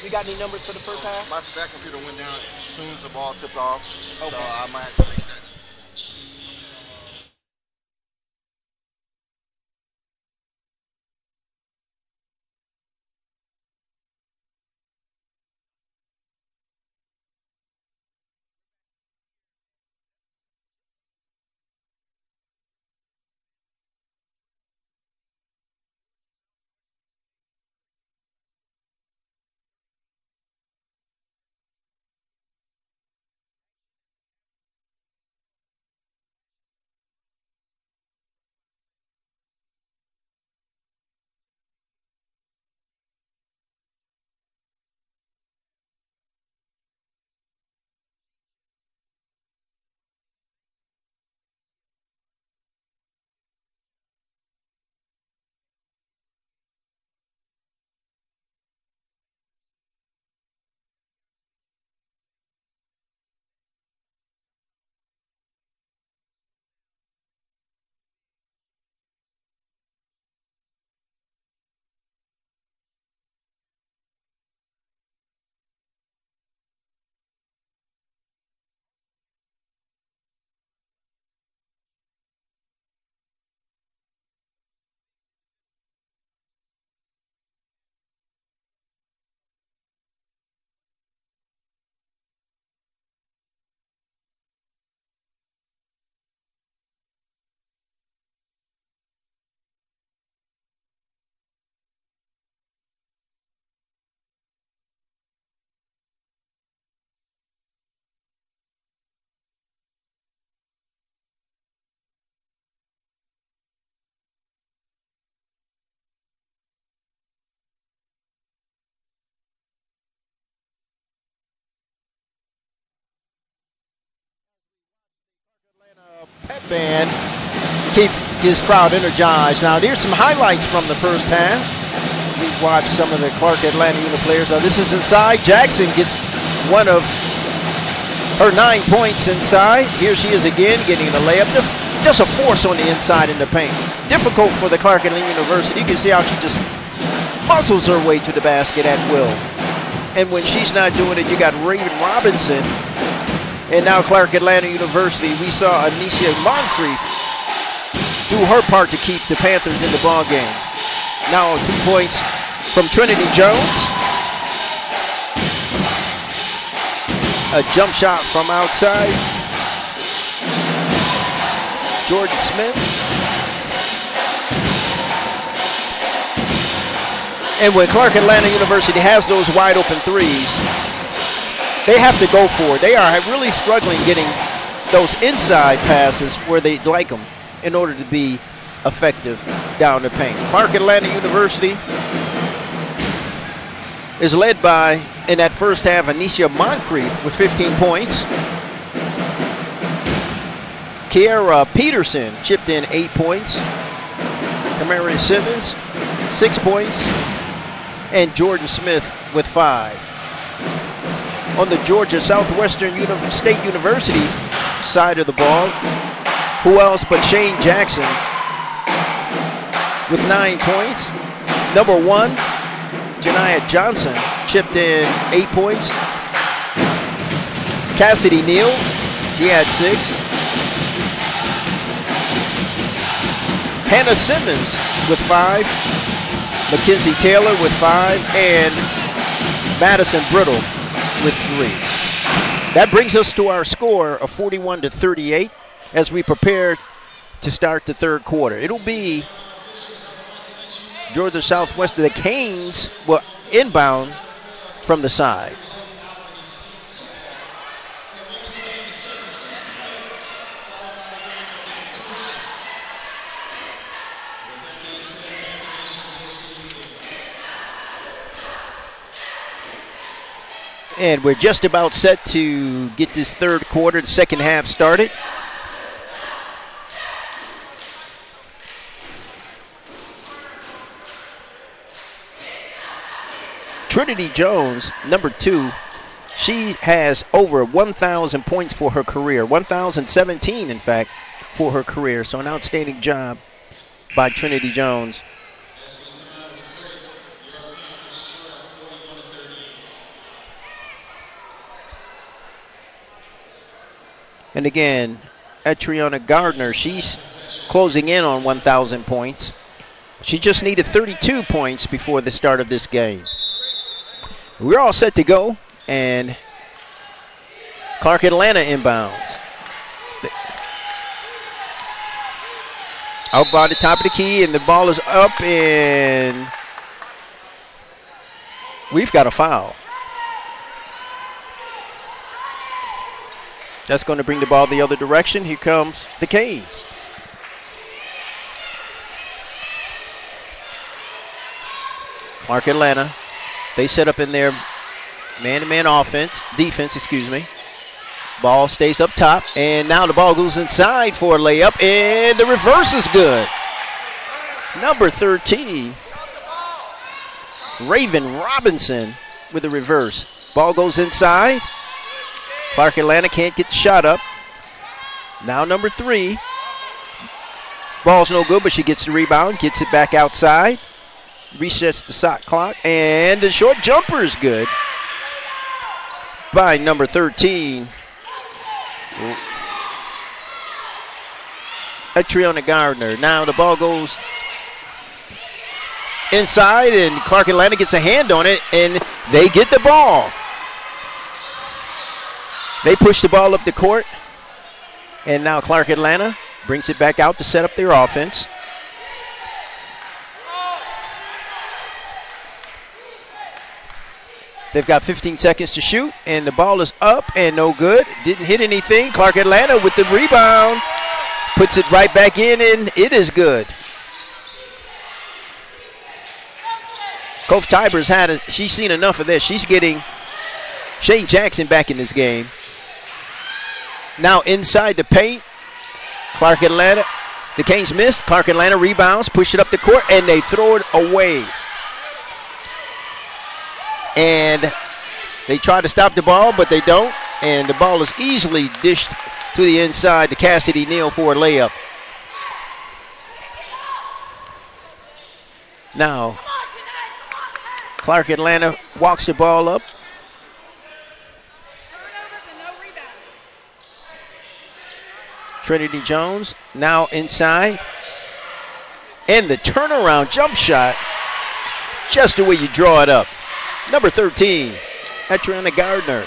You got any numbers for the first half? My stat computer went down as soon as the ball tipped off, okay. So I might have to fix that. Band keep his crowd energized. Now, here's some highlights from the first half. We've watched some of the Clark Atlanta Union players. Now, this is inside. Jackson gets one of her 9 points inside. Here she is again getting the layup. Just a force on the inside in the paint. Difficult for the Clark Atlanta University. You can see how she just muscles her way to the basket at will. And when she's not doing it, you got Raven Robinson. And now Clark Atlanta University, we saw Anicia Moncrief do her part to keep the Panthers in the ball game. Now 2 points from Trinity Jones. A jump shot from outside. Jordan Smith. And when Clark Atlanta University has those wide open threes, they have to go for it. They are really struggling getting those inside passes where they like them in order to be effective down the paint. Clark Atlanta University is led by, in that first half, Anicia Moncrief with 15 points. Kiara Peterson chipped in 8 points. Kamari Simmons, 6 points. And Jordan Smith with 5. On the Georgia Southwestern State University side of the ball, who else but Shane Jackson with 9 points. Number 1, Janiah Johnson chipped in 8 points. Cassidy Neal, she had 6. Hannah Simmons with 5. Mackenzie Taylor with 5. And Madison Brittle with 3. That brings us to our score of 41-38 as we prepare to start the third quarter. It'll be Georgia Southwestern. The Canes will inbound from the side. And we're just about set to get this third quarter, the second half started. Trinity Jones, number 2, she has over 1,000 points for her career, 1,017 in fact for her career. So an outstanding job by Trinity Jones. And again, Atriana Gardner, she's closing in on 1,000 points. She just needed 32 points before the start of this game. We're all set to go, and Clark Atlanta inbounds. Out by the top of the key, and the ball is up, and we've got a foul. That's going to bring the ball the other direction. Here comes the Canes. Clark Atlanta, they set up in their man-to-man defense. Ball stays up top, and now the ball goes inside for a layup, and the reverse is good. Number 13, Raven Robinson with the reverse. Ball goes inside. Clark Atlanta can't get the shot up. Now number 3. Ball's no good, but she gets the rebound, gets it back outside. Resets the shot clock, and the short jumper is good by number 13. Atriana Gardner. Now the ball goes inside, and Clark Atlanta gets a hand on it, and they get the ball. They push the ball up the court, and now Clark Atlanta brings it back out to set up their offense. They've got 15 seconds to shoot, and the ball is up and no good. Didn't hit anything. Clark Atlanta with the rebound. Puts it right back in, and it is good. Coach Tiber's she's seen enough of this. She's getting Shane Jackson back in this game. Now inside the paint, Clark Atlanta, the Canes missed. Clark Atlanta rebounds, push it up the court, and they throw it away. And they try to stop the ball, but they don't. And the ball is easily dished to the inside to Cassidy Neal for a layup. Now, Clark Atlanta walks the ball up. Trinity Jones now inside. And the turnaround jump shot, just the way you draw it up. Number 13, Adriana Gardner.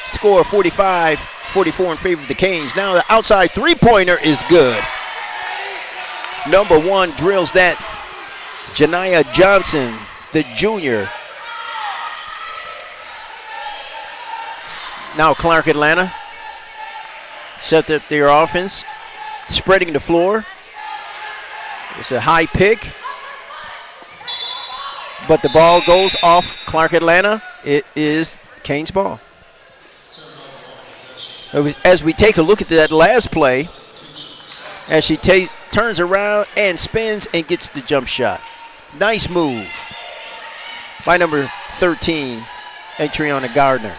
Score 45-44 in favor of the Canes. Now the outside three-pointer is good. Number 1 drills that. Janiyah Johnson, the junior. Now Clark Atlanta set up their offense, spreading the floor. It's a high pick, but the ball goes off Clark Atlanta. It is Canes ball. As we take a look at that last play, as she turns around and spins and gets the jump shot. Nice move by number 13, Adriana Gardner.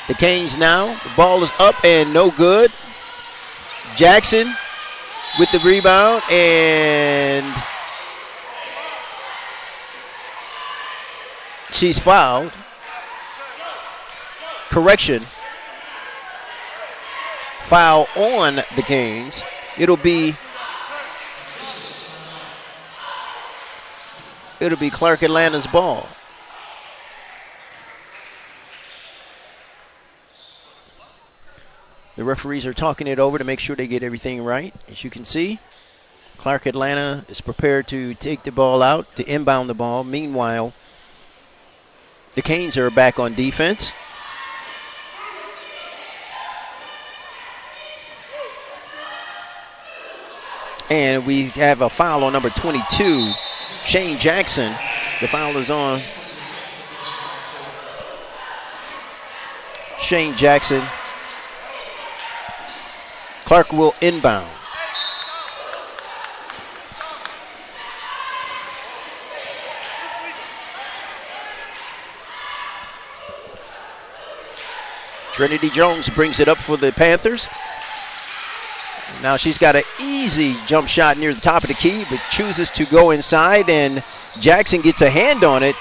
The Canes now, the ball is up and no good. Jackson with the rebound, and she's fouled. Correction. Foul on the Canes. It'll be Clark Atlanta's ball. The referees are talking it over to make sure they get everything right. As you can see, Clark Atlanta is prepared to take the ball out, to inbound the ball. Meanwhile, the Canes are back on defense. And we have a foul on number 22, Shane Jackson. The foul is on Shane Jackson. Clark will inbound. Trinity Jones brings it up for the Panthers. Now she's got an easy jump shot near the top of the key, but chooses to go inside, and Jackson gets a hand on it.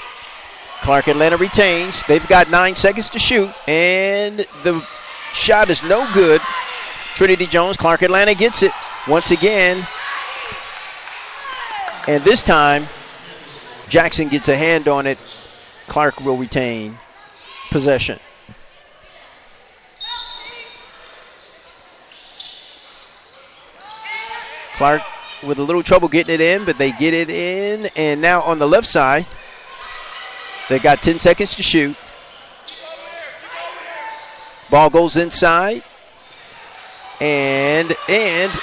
Clark Atlanta retains. They've got 9 seconds to shoot, and the shot is no good. Trinity Jones, Clark Atlanta gets it once again. And this time, Jackson gets a hand on it. Clark will retain possession. Clark with a little trouble getting it in, but they get it in. And now on the left side, they got 10 seconds to shoot. Ball goes inside. And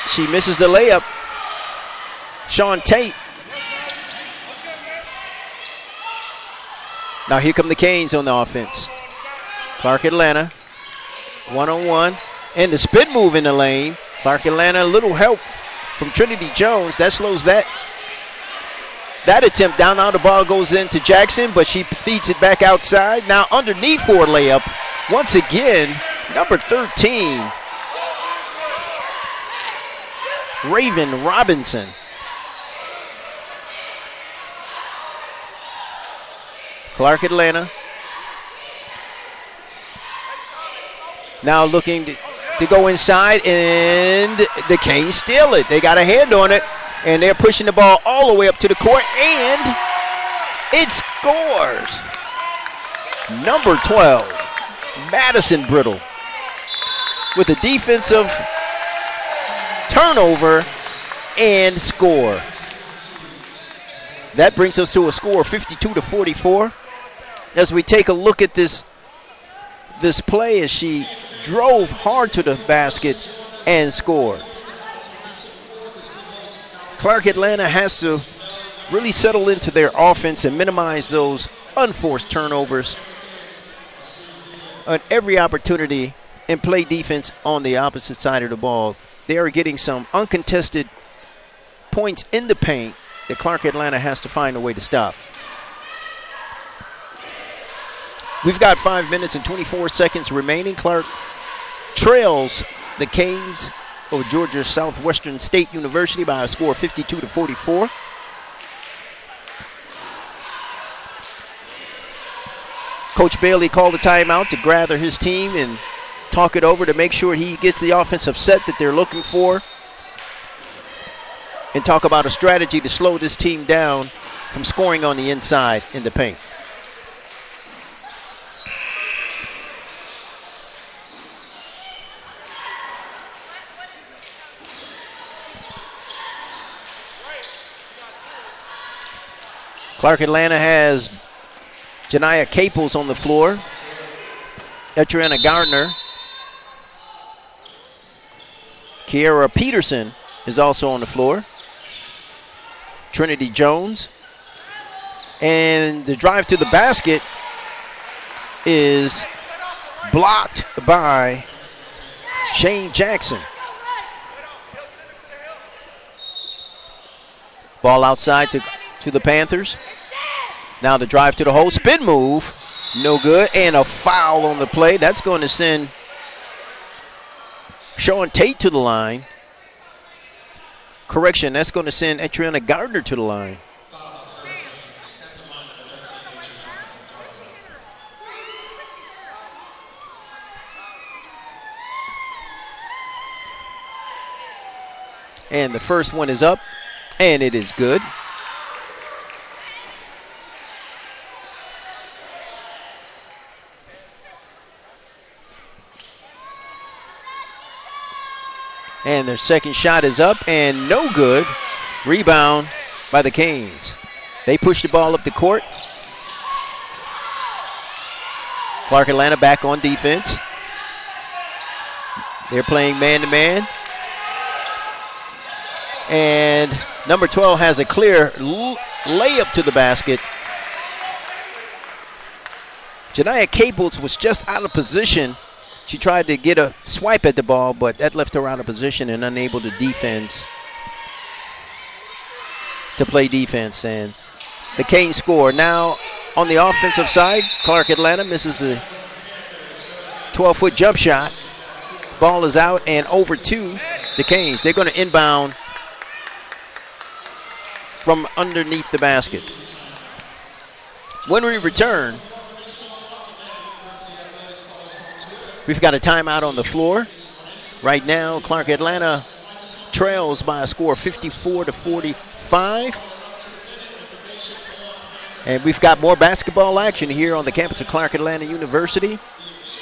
she misses the layup. Sean Tate. Now here come the Canes on the offense. Clark Atlanta, one-on-one. And the spin move in the lane. Clark Atlanta, a little help from Trinity Jones. That slows that attempt down. Now the ball goes into Jackson, but she feeds it back outside. Now underneath for a layup. Once again, number 13, Raven Robinson. Clark Atlanta now looking to go inside, and the Canes steal it. They got a hand on it, and they're pushing the ball all the way up to the court, and it scores. Number 12, Madison Brittle, with a defensive turnover and score. That brings us to a score of 52-44. As we take a look at this play, as she drove hard to the basket and scored. Clark Atlanta has to really settle into their offense and minimize those unforced turnovers. every opportunity and play defense on the opposite side of the ball. They are getting some uncontested points in the paint that Clark Atlanta has to find a way to stop. We've got 5 minutes and 24 seconds remaining. Clark trails the Canes of Georgia Southwestern State University by a score of 52-44. Coach Bailey called a timeout to gather his team and talk it over to make sure he gets the offensive set that they're looking for and talk about a strategy to slow this team down from scoring on the inside in the paint. Clark Atlanta has Janiah Caples on the floor. Etriana Gardner. Kiera Peterson is also on the floor. Trinity Jones. And the drive to the basket is blocked by Shane Jackson. Ball outside to the Panthers. Now the drive to the hole, spin move, no good, and a foul on the play. That's going to send Sean Tate to the line. Correction, that's going to send Etriana Gardner to the line. And the first one is up, and it is good. And their second shot is up and no good. Rebound by the Canes. They push the ball up the court. Clark Atlanta back on defense. They're playing man-to-man. And number 12 has a clear layup to the basket. Janiah Caples was just out of position. She tried to get a swipe at the ball, but that left her out of position and unable to play defense. And the Canes score. Now on the offensive side, Clark Atlanta misses the 12-foot jump shot. Ball is out and over to the Canes. They're going to inbound from underneath the basket. When we return, we've got a timeout on the floor. Right now, Clark Atlanta trails by a score of 54-45. And we've got more basketball action here on the campus of Clark Atlanta University.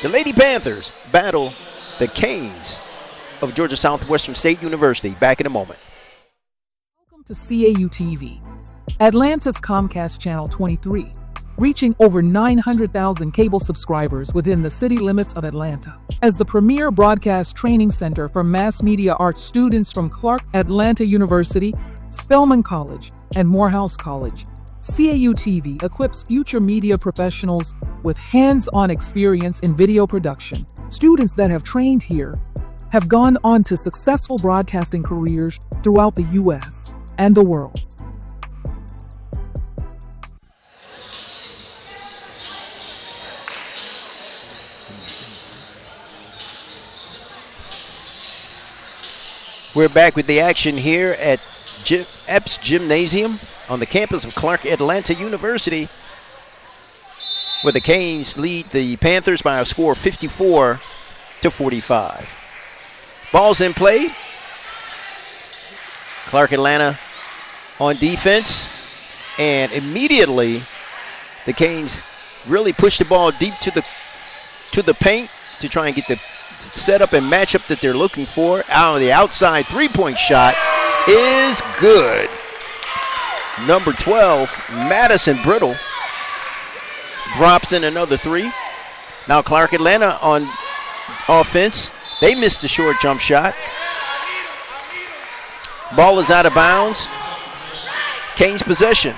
The Lady Panthers battle the Canes of Georgia Southwestern State University. Back in a moment. Welcome to CAU-TV, Atlanta's Comcast Channel 23. Reaching over 900,000 cable subscribers within the city limits of Atlanta. As the premier broadcast training center for mass media arts students from Clark Atlanta University, Spelman College, and Morehouse College, CAU-TV equips future media professionals with hands-on experience in video production. Students that have trained here have gone on to successful broadcasting careers throughout the U.S. and the world. We're back with the action here at Epps Gymnasium on the campus of Clark Atlanta University, where the Canes lead the Panthers by a score of 54-45. Ball's in play. Clark Atlanta on defense, and immediately the Canes really push the ball deep to the paint to try and get the setup and matchup that they're looking for. Out of the outside three-point shot is good. Number 12, Madison Brittle, drops in another three. Now Clark Atlanta on offense. They missed a short jump shot. Ball is out of bounds. Canes possession.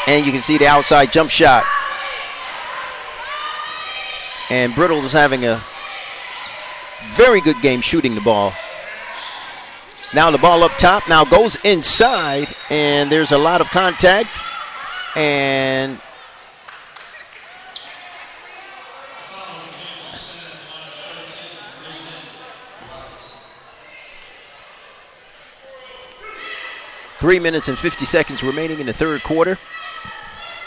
And you can see the outside jump shot. And Brittle is having a very good game shooting the ball. Now the ball up top, now goes inside, and there's a lot of contact. And Three minutes and 50 seconds remaining in the third quarter.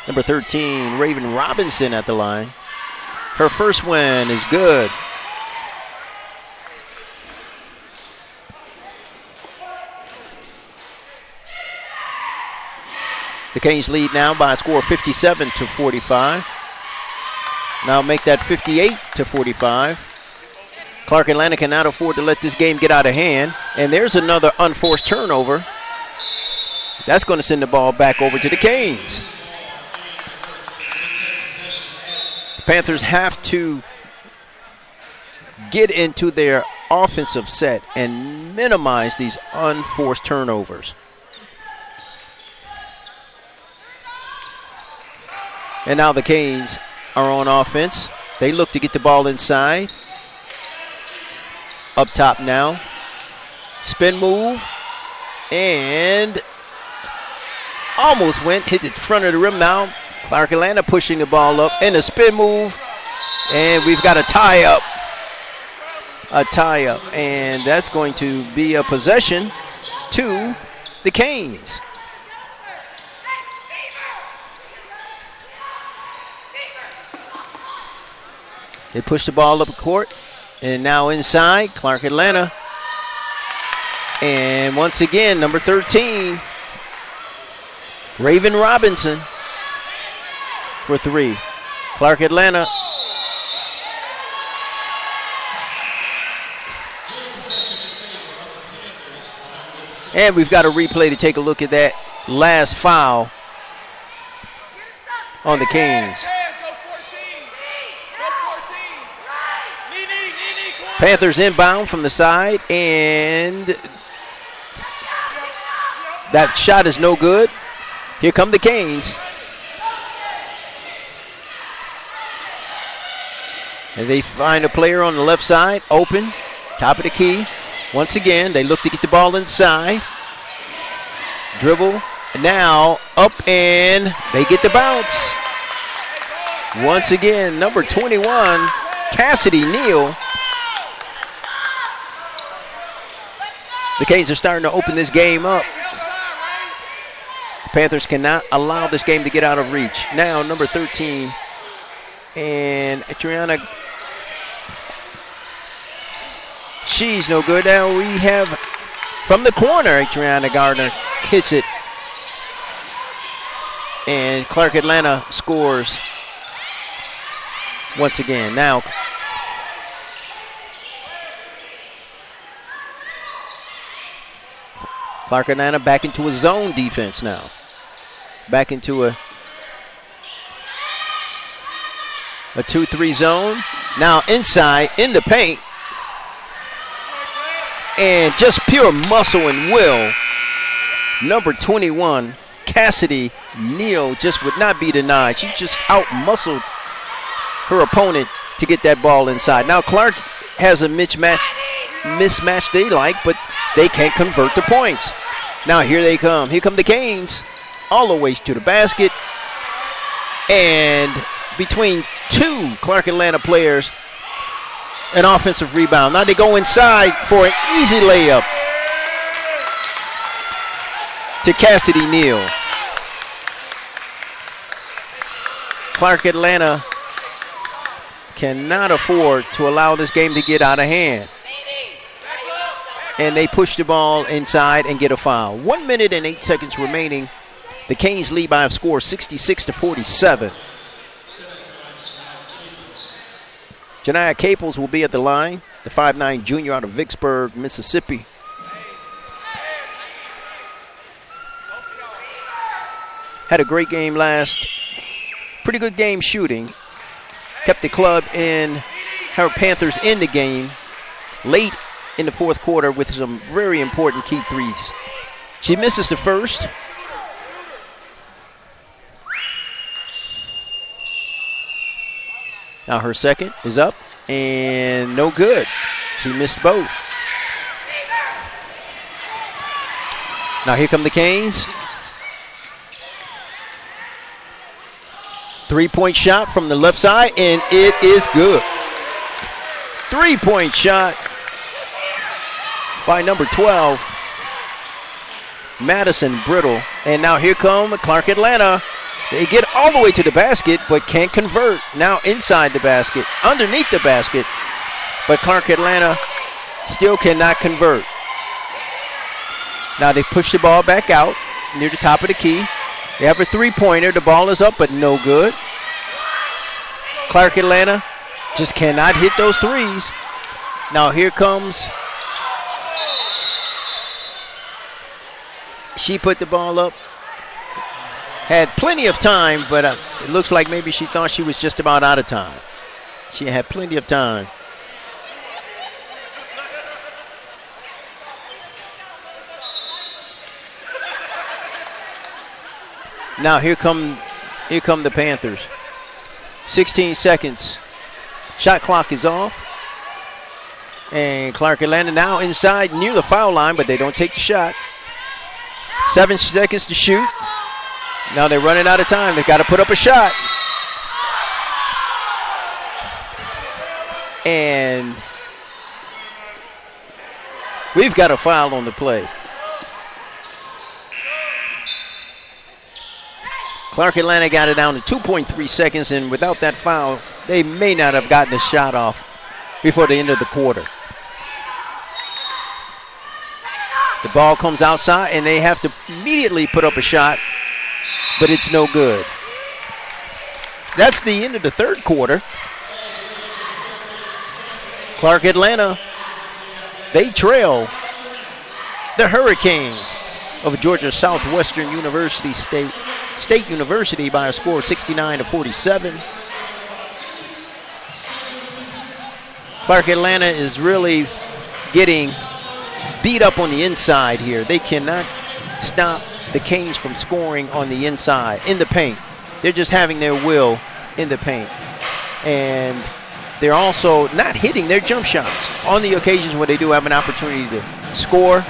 Number 13, Raven Robinson at the line. Her first win is good. The Canes lead now by a score of 57-45. Now make that 58-45. Clark Atlanta cannot afford to let this game get out of hand. And there's another unforced turnover. That's going to send the ball back over to the Canes. The Panthers have to get into their offensive set and minimize these unforced turnovers. And now the Canes are on offense. They look to get the ball inside. Up top now. Spin move. And almost went, hit the front of the rim now. Clark Atlanta pushing the ball up. And a spin move. And we've got a tie-up. A tie-up. And that's going to be a possession to the Canes. They push the ball up the court. And now inside, Clark Atlanta. And once again, number 13, Raven Robinson for three. Clark Atlanta. And we've got a replay to take a look at that last foul on the Canes. Panthers inbound from the side, and that shot is no good. Here come the Canes. And they find a player on the left side, open, top of the key. Once again, they look to get the ball inside. Dribble, now up, and they get the bounce. Once again, number 21, Cassidy Neal. The Canes are starting to open this game up. The Panthers cannot allow this game to get out of reach. Now, number 13, and Triana, she's no good. Now we have, from the corner, Triana Gardner hits it. And Clark Atlanta scores once again. Now, Clark Atlanta back into a zone defense now. Back into a 2-3 zone. Now inside, in the paint. And just pure muscle and will. Number 21, Cassidy Neal, just would not be denied. She just out-muscled her opponent to get that ball inside. Now Clark has a mismatch they like, but they can't convert the points. Now here they come. Here come the Canes all the way to the basket. And between two Clark Atlanta players, an offensive rebound. Now they go inside for an easy layup to Cassidy Neal. Clark Atlanta cannot afford to allow this game to get out of hand. And they push the ball inside and get a foul. 1 minute and 8 seconds remaining. The Canes lead by a score 66-47. Janiah Caples will be at the line, the 5'9" junior out of Vicksburg, Mississippi. Had a great game last. Pretty good game shooting. Kept the club in, her Panthers in the game late in the fourth quarter with some very important key threes. She misses the first. Now her second is up and no good. She missed both. Now here come the Canes. 3-point shot from the left side, and it is good. 3-point shot by number 12, Madison Brittle. And now here come Clark Atlanta. They get all the way to the basket, but can't convert. Now inside the basket, underneath the basket, but Clark Atlanta still cannot convert. Now they push the ball back out near the top of the key. They have a three-pointer. The ball is up, but no good. Clark Atlanta just cannot hit those threes. Now here comes. She put the ball up. Had plenty of time, but it looks like maybe she thought she was just about out of time. She had plenty of time. Now here come the Panthers. 16 seconds. Shot clock is off. And Clark Atlanta now inside near the foul line, but they don't take the shot. 7 seconds to shoot. Now they're running out of time. They've got to put up a shot. And we've got a foul on the play. Clark Atlanta got it down to 2.3 seconds, and without that foul, they may not have gotten the shot off before the end of the quarter. The ball comes outside, and they have to immediately put up a shot, but it's no good. That's the end of the third quarter. Clark Atlanta, they trail the Hurricanes of Georgia Southwestern University State University by a score of 69-47. Clark Atlanta is really getting beat up on the inside here. They cannot stop the Canes from scoring on the inside, in the paint. They're just having their will in the paint. And they're also not hitting their jump shots on the occasions where they do have an opportunity to score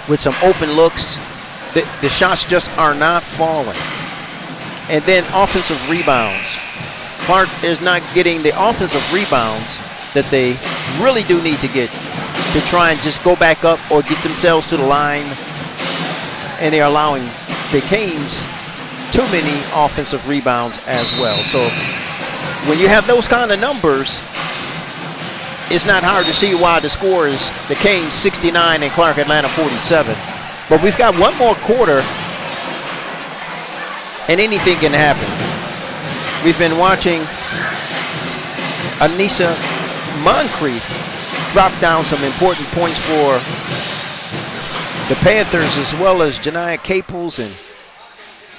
with some open looks. The shots just are not falling. And then offensive rebounds. Clark is not getting the offensive rebounds that they really do need to get to try and just go back up or get themselves to the line. And they're allowing the Canes too many offensive rebounds as well. So when you have those kind of numbers, it's not hard to see why the score is the Canes 69 and Clark Atlanta 47. But we've got one more quarter, and anything can happen. We've been watching Anissa Moncrief drop down some important points for the Panthers, as well as Janiyah Caples, and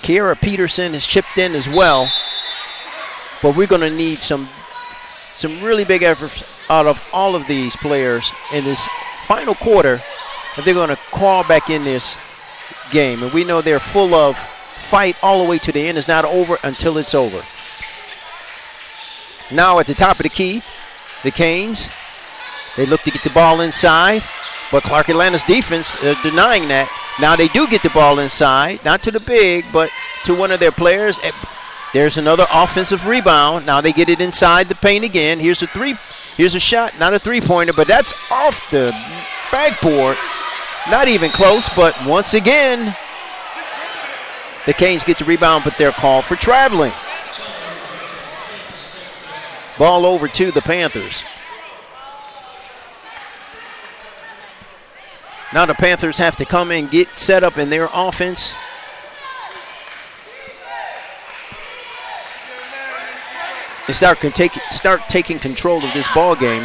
Kiara Peterson has chipped in as well. But we're going to need some really big efforts out of all of these players in this final quarter if they're going to crawl back in this game. And we know they're full of fight all the way to the end. It's not over until it's over. Now at the top of the key, the Canes, they look to get the ball inside, but Clark Atlanta's defense denying that. Now they do get the ball inside, not to the big, but to one of their players. There's another offensive rebound. Now they get it inside the paint again. Here's a shot, not a three-pointer, but that's off the backboard. Not even close, but once again, the Canes get the rebound, but they're called for traveling. Ball over to the Panthers. Now the Panthers have to come and get set up in their offense. And start taking control of this ball game.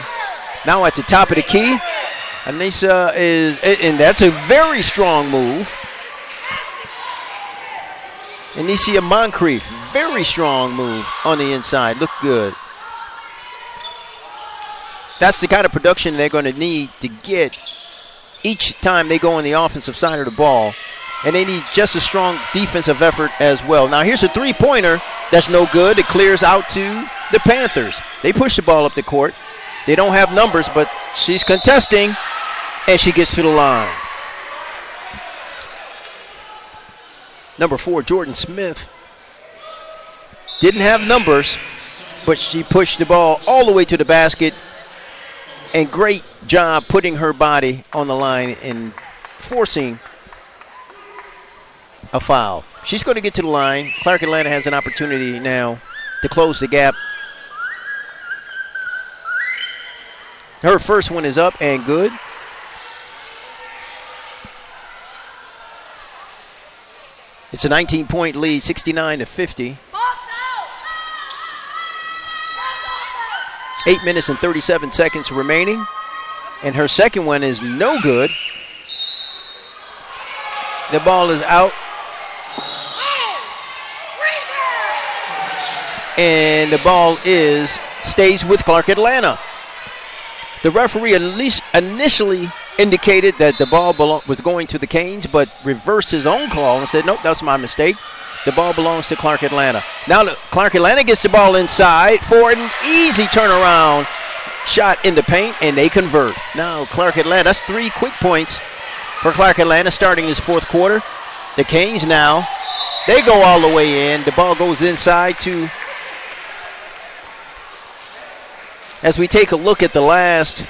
Now at the top of the key, Anissa and that's a very strong move. Anissa Moncrief, very strong move on the inside. Look good. That's the kind of production they're going to need to get each time they go on the offensive side of the ball. And they need just a strong defensive effort as well. Now here's a three-pointer. That's no good. It clears out to the Panthers. They push the ball up the court. They don't have numbers, but she's contesting, and she gets to the line. Number 4, Jordan Smith, didn't have numbers, but she pushed the ball all the way to the basket, and great job putting her body on the line and forcing a foul. She's going to get to the line. Clark Atlanta has an opportunity now to close the gap. Her first one is up and good. It's a 19-point lead, 69-50. 8 minutes and 37 seconds remaining. And her second one is no good. The ball is out. And the ball stays with Clark Atlanta. The referee at least initially indicated that the ball was going to the Canes, but reversed his own call and said, nope, that's my mistake. The ball belongs to Clark Atlanta. Now Clark Atlanta gets the ball inside for an easy turnaround shot in the paint, and they convert. Now Clark Atlanta, that's 3 quick points for Clark Atlanta starting this fourth quarter. The Canes now, they go all the way in. The ball goes inside to, as we take a look at the last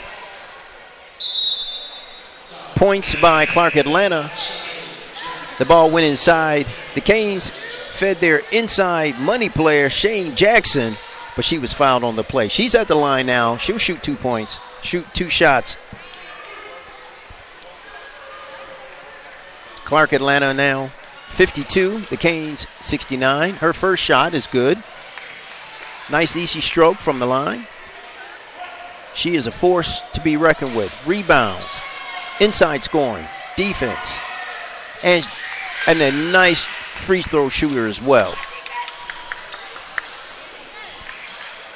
points by Clark Atlanta, the ball went inside. The Canes fed their inside money player, Shane Jackson, but she was fouled on the play. She's at the line now. She'll shoot 2 points, shoot 2 shots. Clark Atlanta now 52, the Canes 69. Her first shot is good. Nice easy stroke from the line. She is a force to be reckoned with. Rebounds, inside scoring, defense, and a nice free throw shooter as well.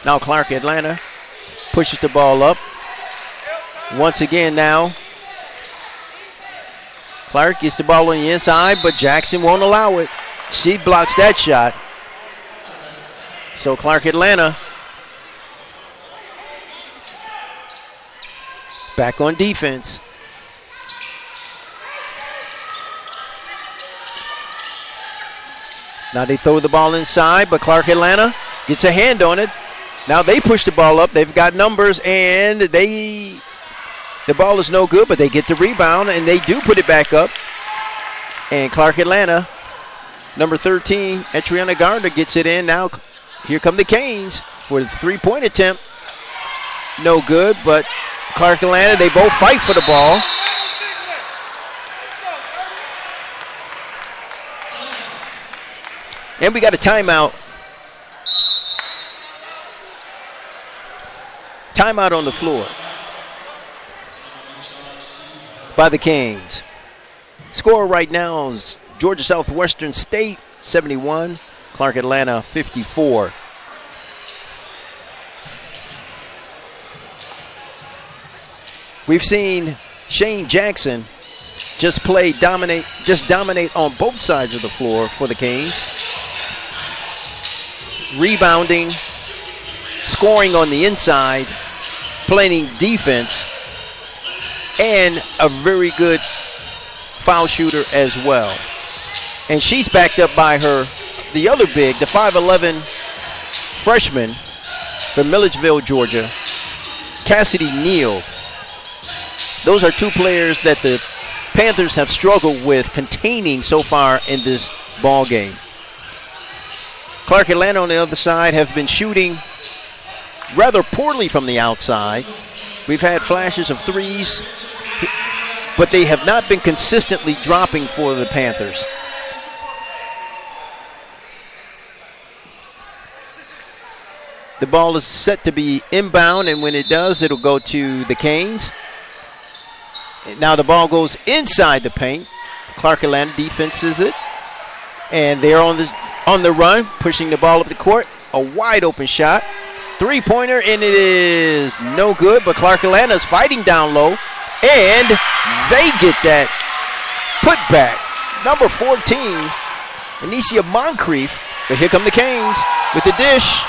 Now Clark Atlanta pushes the ball up. Once again now, Clark gets the ball on the inside, but Jackson won't allow it. She blocks that shot. So Clark Atlanta back on defense. Now they throw the ball inside, but Clark Atlanta gets a hand on it. Now they push the ball up. They've got numbers, and the ball is no good, but they get the rebound, and they do put it back up. And Clark Atlanta, number 13, Etriana Gardner gets it in. Now here come the Canes for the 3-point attempt. No good, but Clark Atlanta, they both fight for the ball. And we got a timeout. Timeout on the floor by the Canes. Score right now is Georgia Southwestern State 71, Clark Atlanta 54. We've seen Shane Jackson just dominate on both sides of the floor for the Canes. Rebounding, scoring on the inside, playing defense, and a very good foul shooter as well. And she's backed up by the other big, the 5'11" freshman from Milledgeville, Georgia, Cassidy Neal. Those are 2 players that the Panthers have struggled with containing so far in this ball game. Clark Atlanta on the other side have been shooting rather poorly from the outside. We've had flashes of threes, but they have not been consistently dropping for the Panthers. The ball is set to be inbound, and when it does, it'll go to the Canes. Now the ball goes inside the paint. Clark Atlanta defenses it, and they're on the run, pushing the ball up the court. A wide open shot. 3-pointer, and it is no good, but Clark Atlanta is fighting down low, and they get that put back. Number 14, Anicia Moncrief, but here come the Canes with the dish.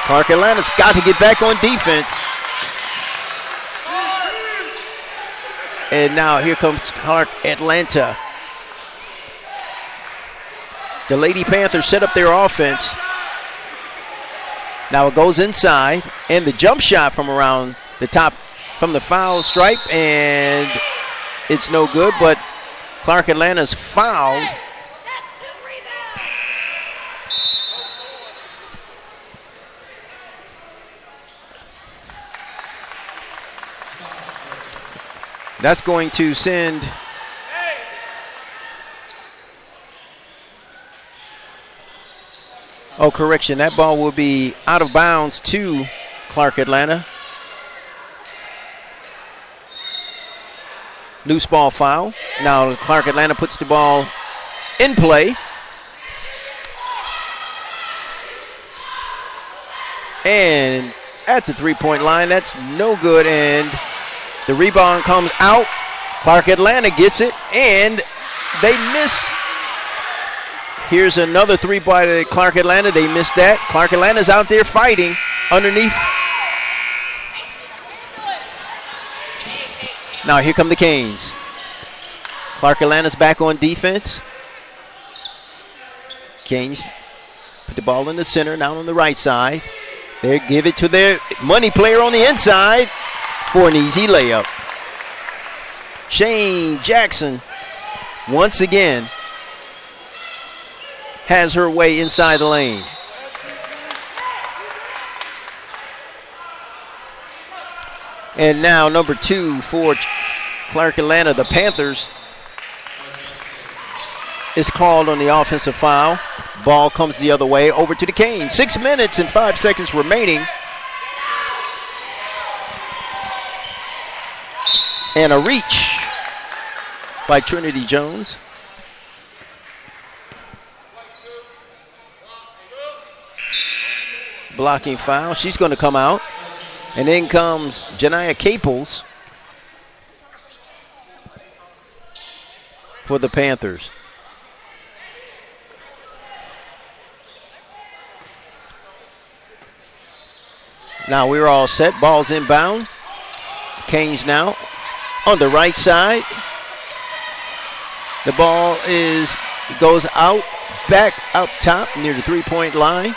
Clark Atlanta's got to get back on defense. And now here comes Clark Atlanta. The Lady Panthers set up their offense. Now it goes inside, and the jump shot from around the top, from the foul stripe, and it's no good, but Clark Atlanta's fouled. That's going to send correction. That ball will be out of bounds to Clark Atlanta. Loose ball foul. Now Clark Atlanta puts the ball in play. And at the three-point line, that's no good, and the rebound comes out. Clark Atlanta gets it, and they miss. Here's another three by Clark Atlanta. They missed that. Clark Atlanta's out there fighting underneath. Now here come the Canes. Clark Atlanta's back on defense. Canes put the ball in the center, now on the right side. They give it to their money player on the inside for an easy layup. Shane Jackson, once again, has her way inside the lane. And now number 2 for Clark Atlanta, the Panthers, is called on the offensive foul. Ball comes the other way over to the Canes. 6 minutes and 5 seconds remaining. And a reach by Trinity Jones. Blocking foul. She's going to come out. And in comes Janiyah Caples for the Panthers. Now we're all set. Ball's inbound. Canes now on the right side. The ball goes out, back up top near the three-point line.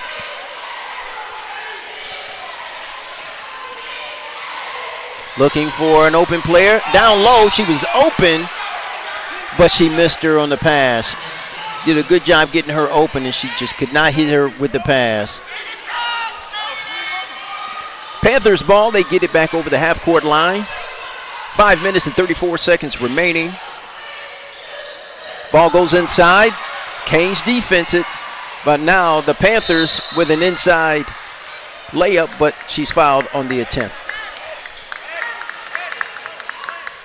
Looking for an open player. Down low, she was open, but she missed her on the pass. Did a good job getting her open, and she just could not hit her with the pass. Panthers ball, they get it back over the half-court line. 5 minutes and 34 seconds remaining. Ball goes inside. Canes defense it, but now the Panthers with an inside layup, but she's fouled on the attempt.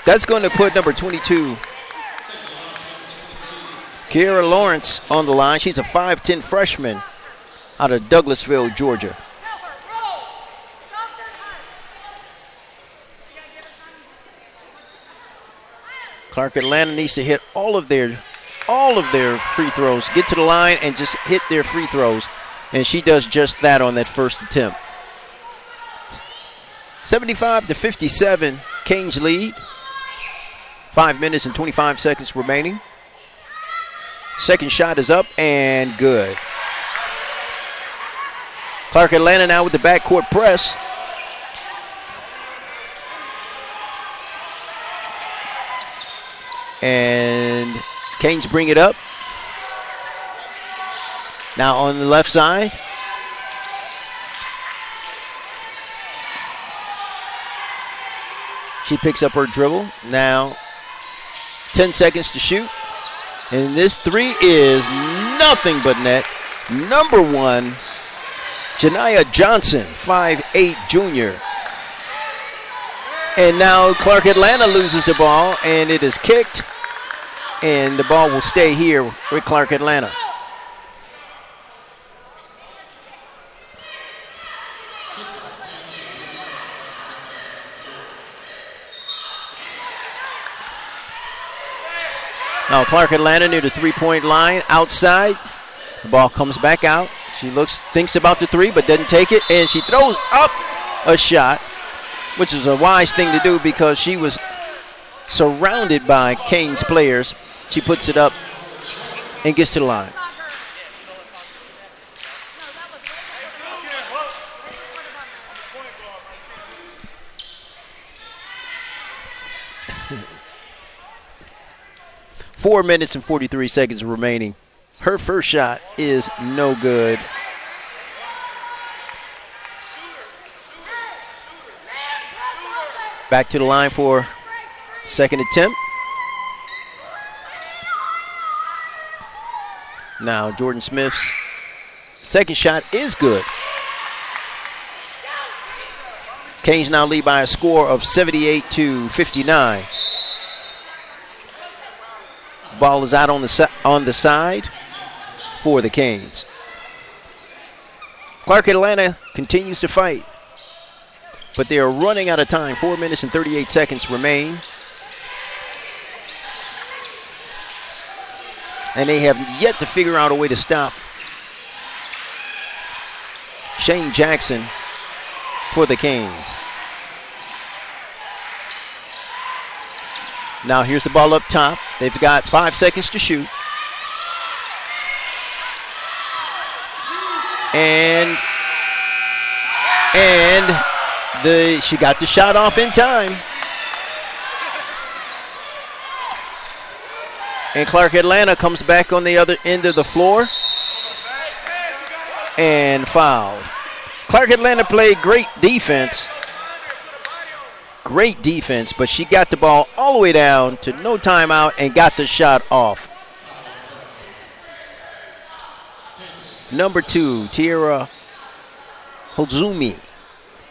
That's going to put number 22, Kiara Lawrence, on the line. She's a 5'10 freshman out of Douglasville, Georgia. Clark Atlanta needs to hit all of their free throws, get to the line and just hit their free throws. And she does just that on that first attempt. 75-57, Canes lead. 5 minutes and 25 seconds remaining. Second shot is up and good. Clark Atlanta now with the backcourt press. And Canes bring it up. Now on the left side. She picks up her dribble. Now 10 seconds to shoot. And this three is nothing but net. Number 1, Janiyah Johnson, 5'8 junior. And now Clark Atlanta loses the ball, and it is kicked. And the ball will stay here with Clark Atlanta. Now Clark Atlanta near the three-point line, outside. The ball comes back out. She thinks about the three, but doesn't take it, and she throws up a shot, which is a wise thing to do because she was surrounded by Canes players. She puts it up and gets to the line. Four minutes and 43 seconds remaining. Her first shot is no good. Back to the line for second attempt. Now Jordan Smith's second shot is good. Canes now lead by a score of 78-59. Ball is out on the side for the Canes. Clark Atlanta continues to fight, but they are running out of time. 4 minutes and 38 seconds remain. And they have yet to figure out a way to stop Shane Jackson for the Canes. Now here's the ball up top. They've got 5 seconds to shoot. And she got the shot off in time. And Clark Atlanta comes back on the other end of the floor and fouled. Clark Atlanta played great defense. Great defense, but she got the ball all the way down to no timeout and got the shot off. Number 2, Tiara Hozumi.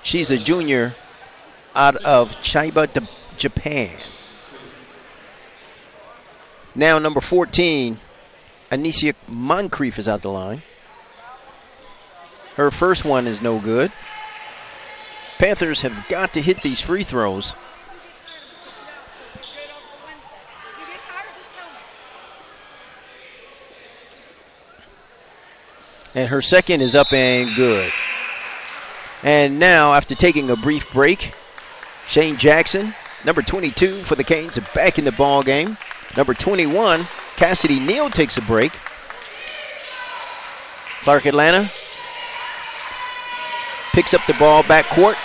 She's a junior out of Chiba, Japan. Now number 14, Anicia Moncrief is out the line. Her first one is no good. Panthers have got to hit these free throws. And her second is up and good. And now, after taking a brief break, Shane Jackson, number 22 for the Canes, are back in the ball game. Number 21, Cassidy Neal takes a break. Clark Atlanta picks up the ball backcourt.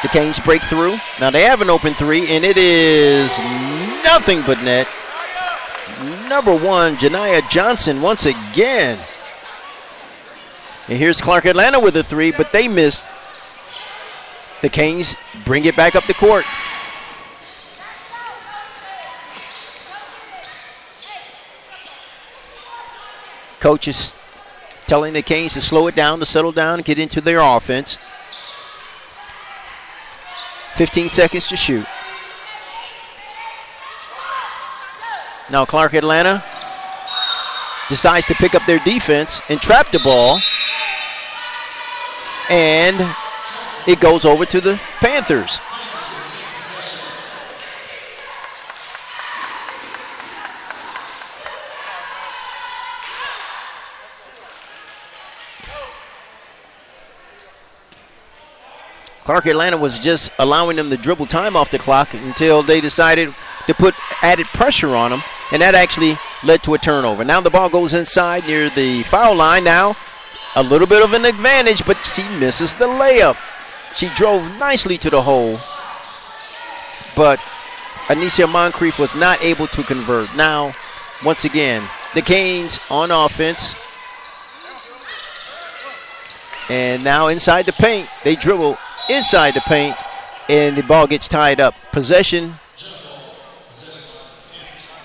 The Canes break through. Now they have an open three, and it is nothing but net. Number 1, Janiyah Johnson once again. And here's Clark Atlanta with a three, but they miss. The Canes bring it back up the court. Coach is telling the Canes to slow it down, to settle down, and get into their offense. 15 seconds to shoot. Now Clark Atlanta decides to pick up their defense and trap the ball. And it goes over to the Panthers. Clark Atlanta was just allowing them to dribble time off the clock until they decided to put added pressure on them, and that actually led to a turnover. Now the ball goes inside near the foul line. Now a little bit of an advantage, but she misses the layup. She drove nicely to the hole, but Anicia Moncrief was not able to convert. Now, once again, the Canes on offense. And now inside the paint, they dribble inside the paint, and the ball gets tied up. Possession,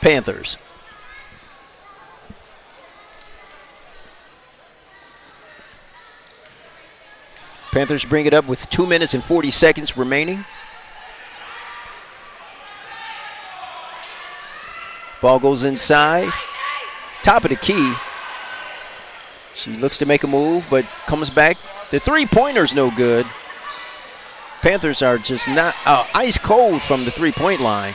Panthers. Panthers bring it up with 2 minutes and 40 seconds remaining. Ball goes inside. Top of the key. She looks to make a move, but comes back. The three-pointer's no good. Panthers are just not ice cold from the three-point line.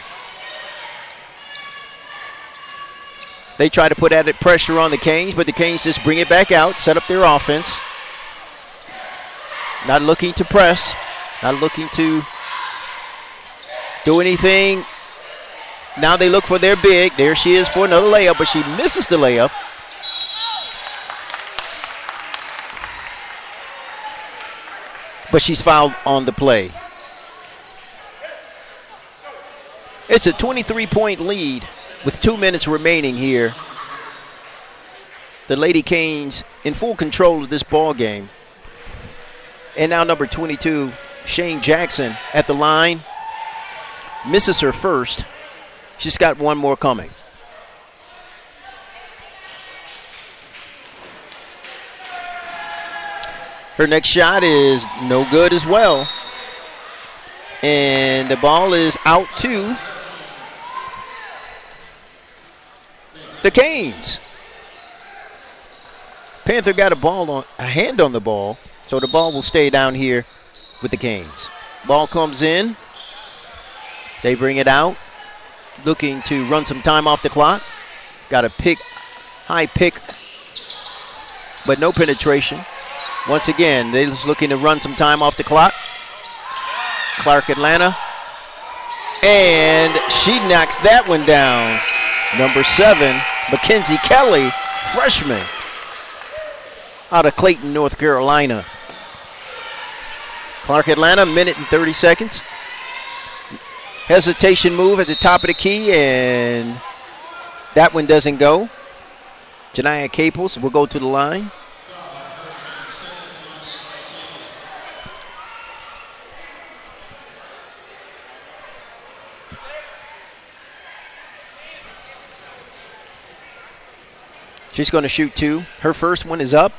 They try to put added pressure on the Canes, but the Canes just bring it back out, set up their offense. Not looking to press, not looking to do anything. Now they look for their big. There she is for another layup, but she misses the layup. But she's fouled on the play. It's a 23-point lead with 2 minutes remaining here. The Lady Canes in full control of this ball game. And now number 22, Shane Jackson at the line. Misses her first. She's got one more coming. Her next shot is no good as well. And the ball is out to the Canes. Panther got a hand on the ball, so the ball will stay down here with the Canes. Ball comes in. They bring it out, looking to run some time off the clock. Got a high pick, but no penetration. Once again, they're just looking to run some time off the clock. Clark Atlanta. And she knocks that one down. Number 7, Mackenzie Kelly, freshman, out of Clayton, North Carolina. Clark Atlanta, minute and 30 seconds. Hesitation move at the top of the key, and that one doesn't go. Janiyah Caples will go to the line. She's going to shoot 2. Her first one is up,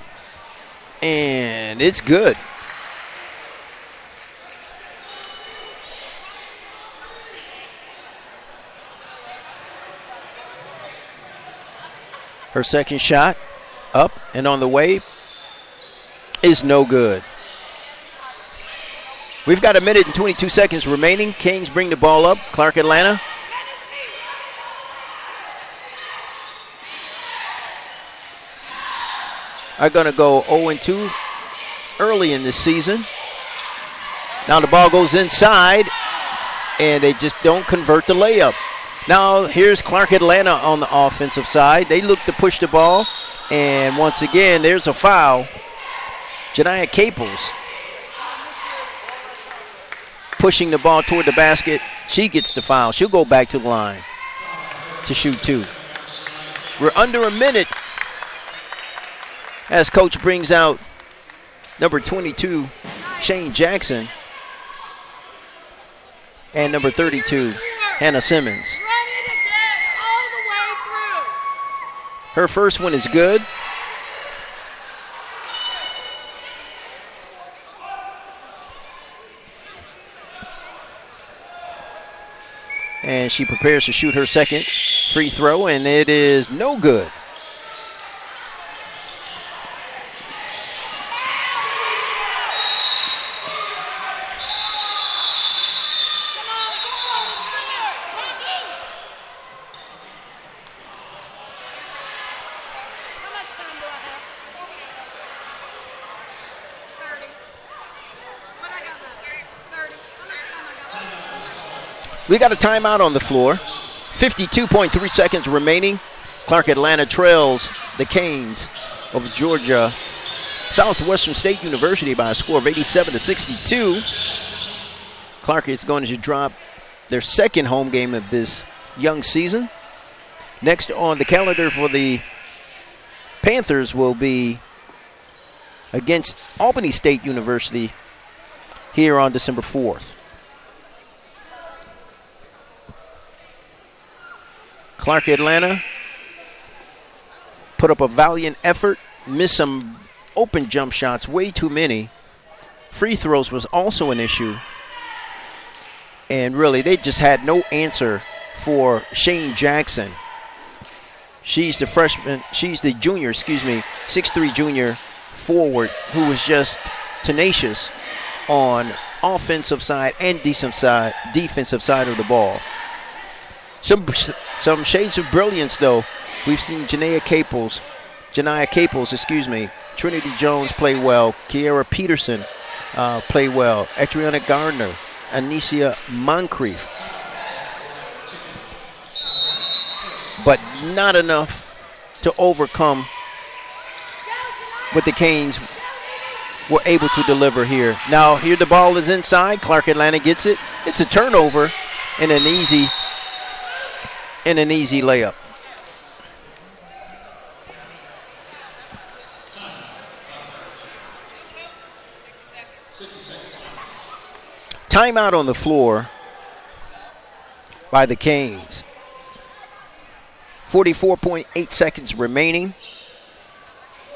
and it's good. Her second shot, up and on the way, is no good. We've got a minute and 22 seconds remaining. Kings bring the ball up. Clark Atlanta. Are going to go 0-2 early in this season. Now the ball goes inside, and they just don't convert the layup. Now here's Clark Atlanta on the offensive side. They look to push the ball, and once again, there's a foul. Janiyah Caples pushing the ball toward the basket. She gets the foul. She'll go back to the line to shoot 2. We're under a minute as coach brings out number 22, Shane Jackson, and number 32, Hannah Simmons. Her first one is good. And she prepares to shoot her second free throw, and it is no good. We got a timeout on the floor. 52.3 seconds remaining. Clark Atlanta trails the Canes of Georgia Southwestern State University by a score of 87-62. Clark is going to drop their second home game of this young season. Next on the calendar for the Panthers will be against Albany State University here on December 4th. Clark Atlanta put up a valiant effort, missed some open jump shots, way too many. Free throws was also an issue. And really, they just had no answer for Shane Jackson. She's the freshman, she's the junior, 6'3" junior forward who was just tenacious on offensive side and defensive side of the ball. Some shades of brilliance, though, We've seen Jania Caples, Trinity Jones play well. Kiera Peterson play well. Adriana Gardner, Anicia Moncrief. But not enough to overcome what the Canes were able to deliver here. Now here the ball is inside. Clark Atlanta gets it. It's a turnover and an easy layup. Timeout on the floor by the Canes. 44.8 seconds remaining.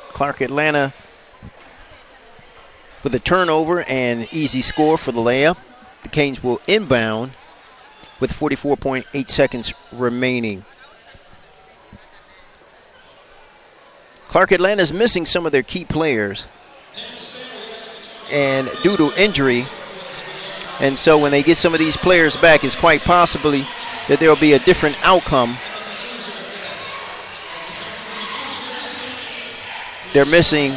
Clark Atlanta with a turnover and easy score for the layup. The Canes will inbound with 44.8 seconds remaining. Clark Atlanta is missing some of their key players and due to injury. And so when they get some of these players back, it's quite possibly that there will be a different outcome. They're missing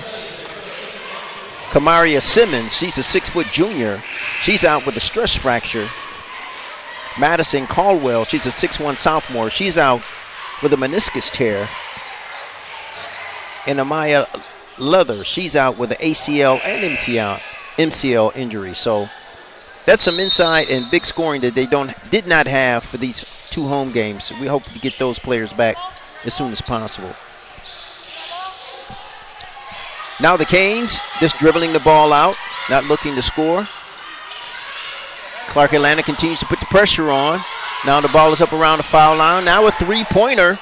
Kamaria Simmons. She's a 6-foot junior. She's out with a stress fracture. Madison Caldwell, she's a 6'1 sophomore. She's out with a meniscus tear. And Amaya Leather, she's out with an ACL and MCL injury. So that's some insight and big scoring that they did not have for these two home games. We hope to get those players back as soon as possible. Now the Canes just dribbling the ball out, not looking to score. Clark Atlanta continues to put the pressure on. Now the ball is up around the foul line. Now a three-pointer,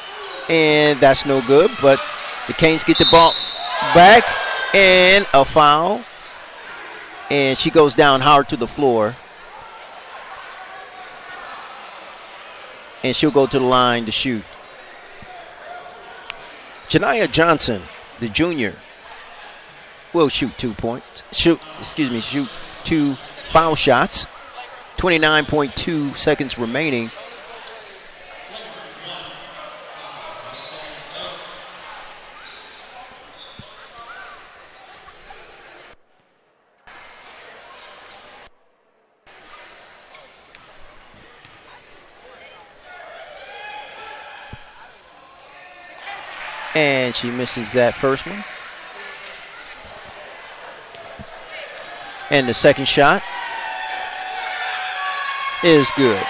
and that's no good. But the Canes get the ball back, and a foul. And she goes down hard to the floor. And she'll go to the line to shoot. Janiyah Johnson, the junior, will shoot 2 points. Shoot 2 foul shots. 29.2 seconds remaining. And she misses that first one. And the second shot is good.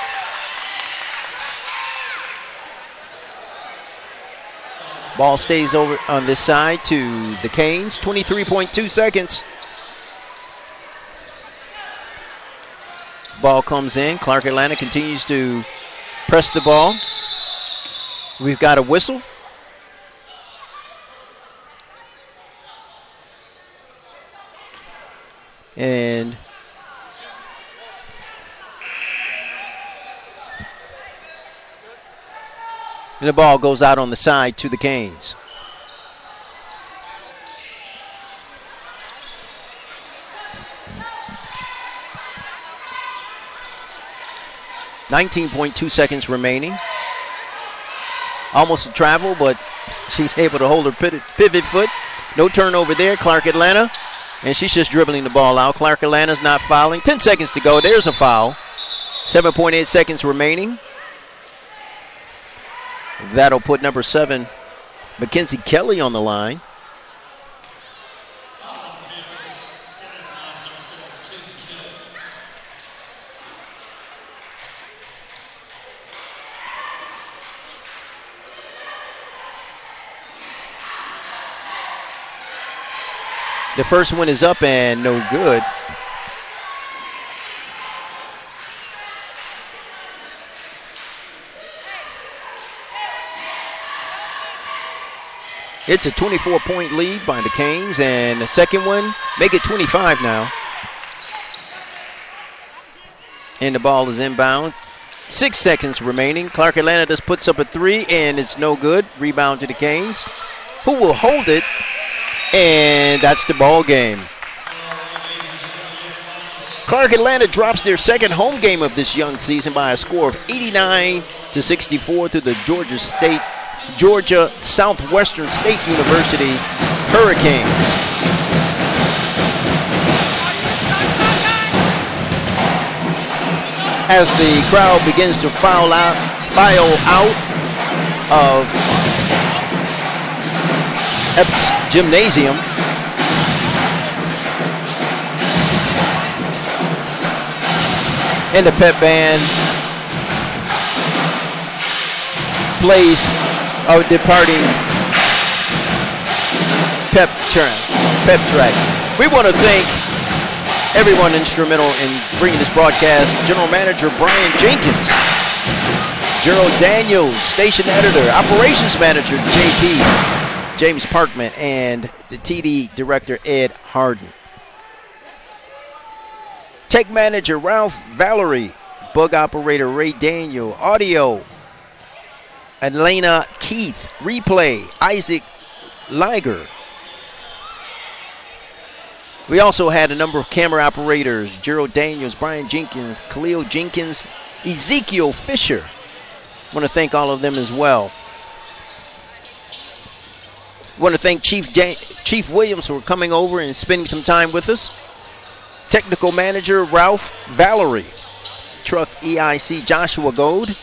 Ball stays over on this side to the Canes. 23.2 seconds. Ball comes in. Clark Atlanta continues to press the ball. We've got a whistle. And the ball goes out on the side to the Canes. .2 seconds remaining. Almost a travel, but she's able to hold her pivot foot. No turnover there, Clark Atlanta. And she's just dribbling the ball out. Clark Atlanta's not fouling. 10 seconds to go. There's a foul. 7.8 seconds remaining. That'll put number 7, Mackenzie Kelly, on the line. The first one is up and no good. It's a 24-point lead by the Canes, and the second one, make it 25 now. And the ball is inbound. 6 seconds remaining. Clark Atlanta just puts up a three, and it's no good. Rebound to the Canes, who will hold it, and that's the ball game. Clark Atlanta drops their second home game of this young season by a score of 89-64 to the Georgia State Georgia Southwestern State University Hurricanes. As the crowd begins to file out of Epps Gymnasium, and the pep band plays a departing pep track. We want to thank everyone instrumental in bringing this broadcast. General Manager Brian Jenkins, Gerald Daniels, Station Editor, Operations Manager JP, James Parkman, and the TD Director Ed Harden. Tech Manager Ralph Valerie, Bug Operator Ray Daniel, Audio Elena Keith, Replay Isaac Liger. We also had a number of camera operators: Gerald Daniels, Brian Jenkins, Khalil Jenkins, Ezekiel Fisher. I want to thank all of them as well. I want to thank Chief Williams for coming over and spending some time with us. Technical Manager Ralph Valerie. Truck EIC Joshua Gold.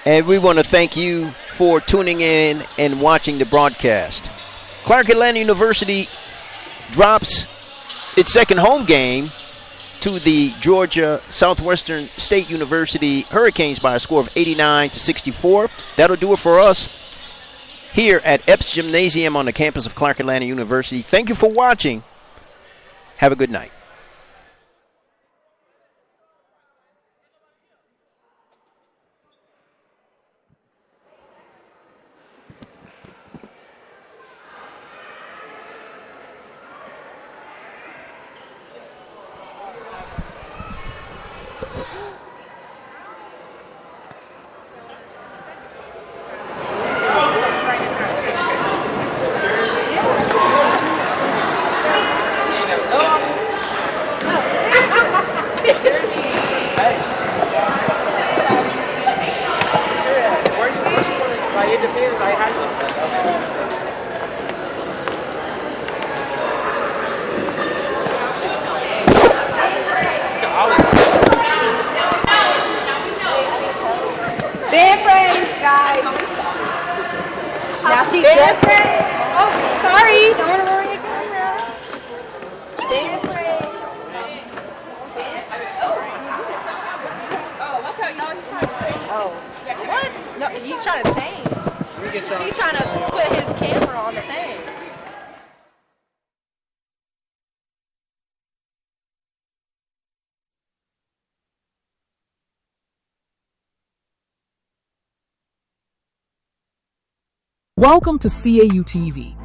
And we want to thank you for tuning in and watching the broadcast. Clark Atlanta University drops its second home game to the Georgia Southwestern State University Hurricanes by a score of 89-64. That'll do it for us here at Epps Gymnasium on the campus of Clark Atlanta University. Thank you for watching. Have a good night. Welcome to CAU-TV,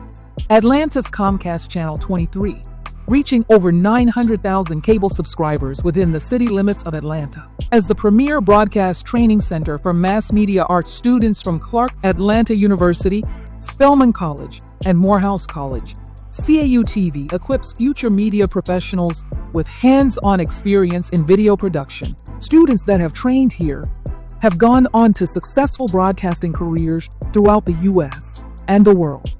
Atlanta's Comcast Channel 23, reaching over 900,000 cable subscribers within the city limits of Atlanta. As the premier broadcast training center for mass media arts students from Clark Atlanta University, Spelman College, and Morehouse College, CAU-TV equips future media professionals with hands-on experience in video production. Students that have trained here have gone on to successful broadcasting careers throughout the U.S. and the world.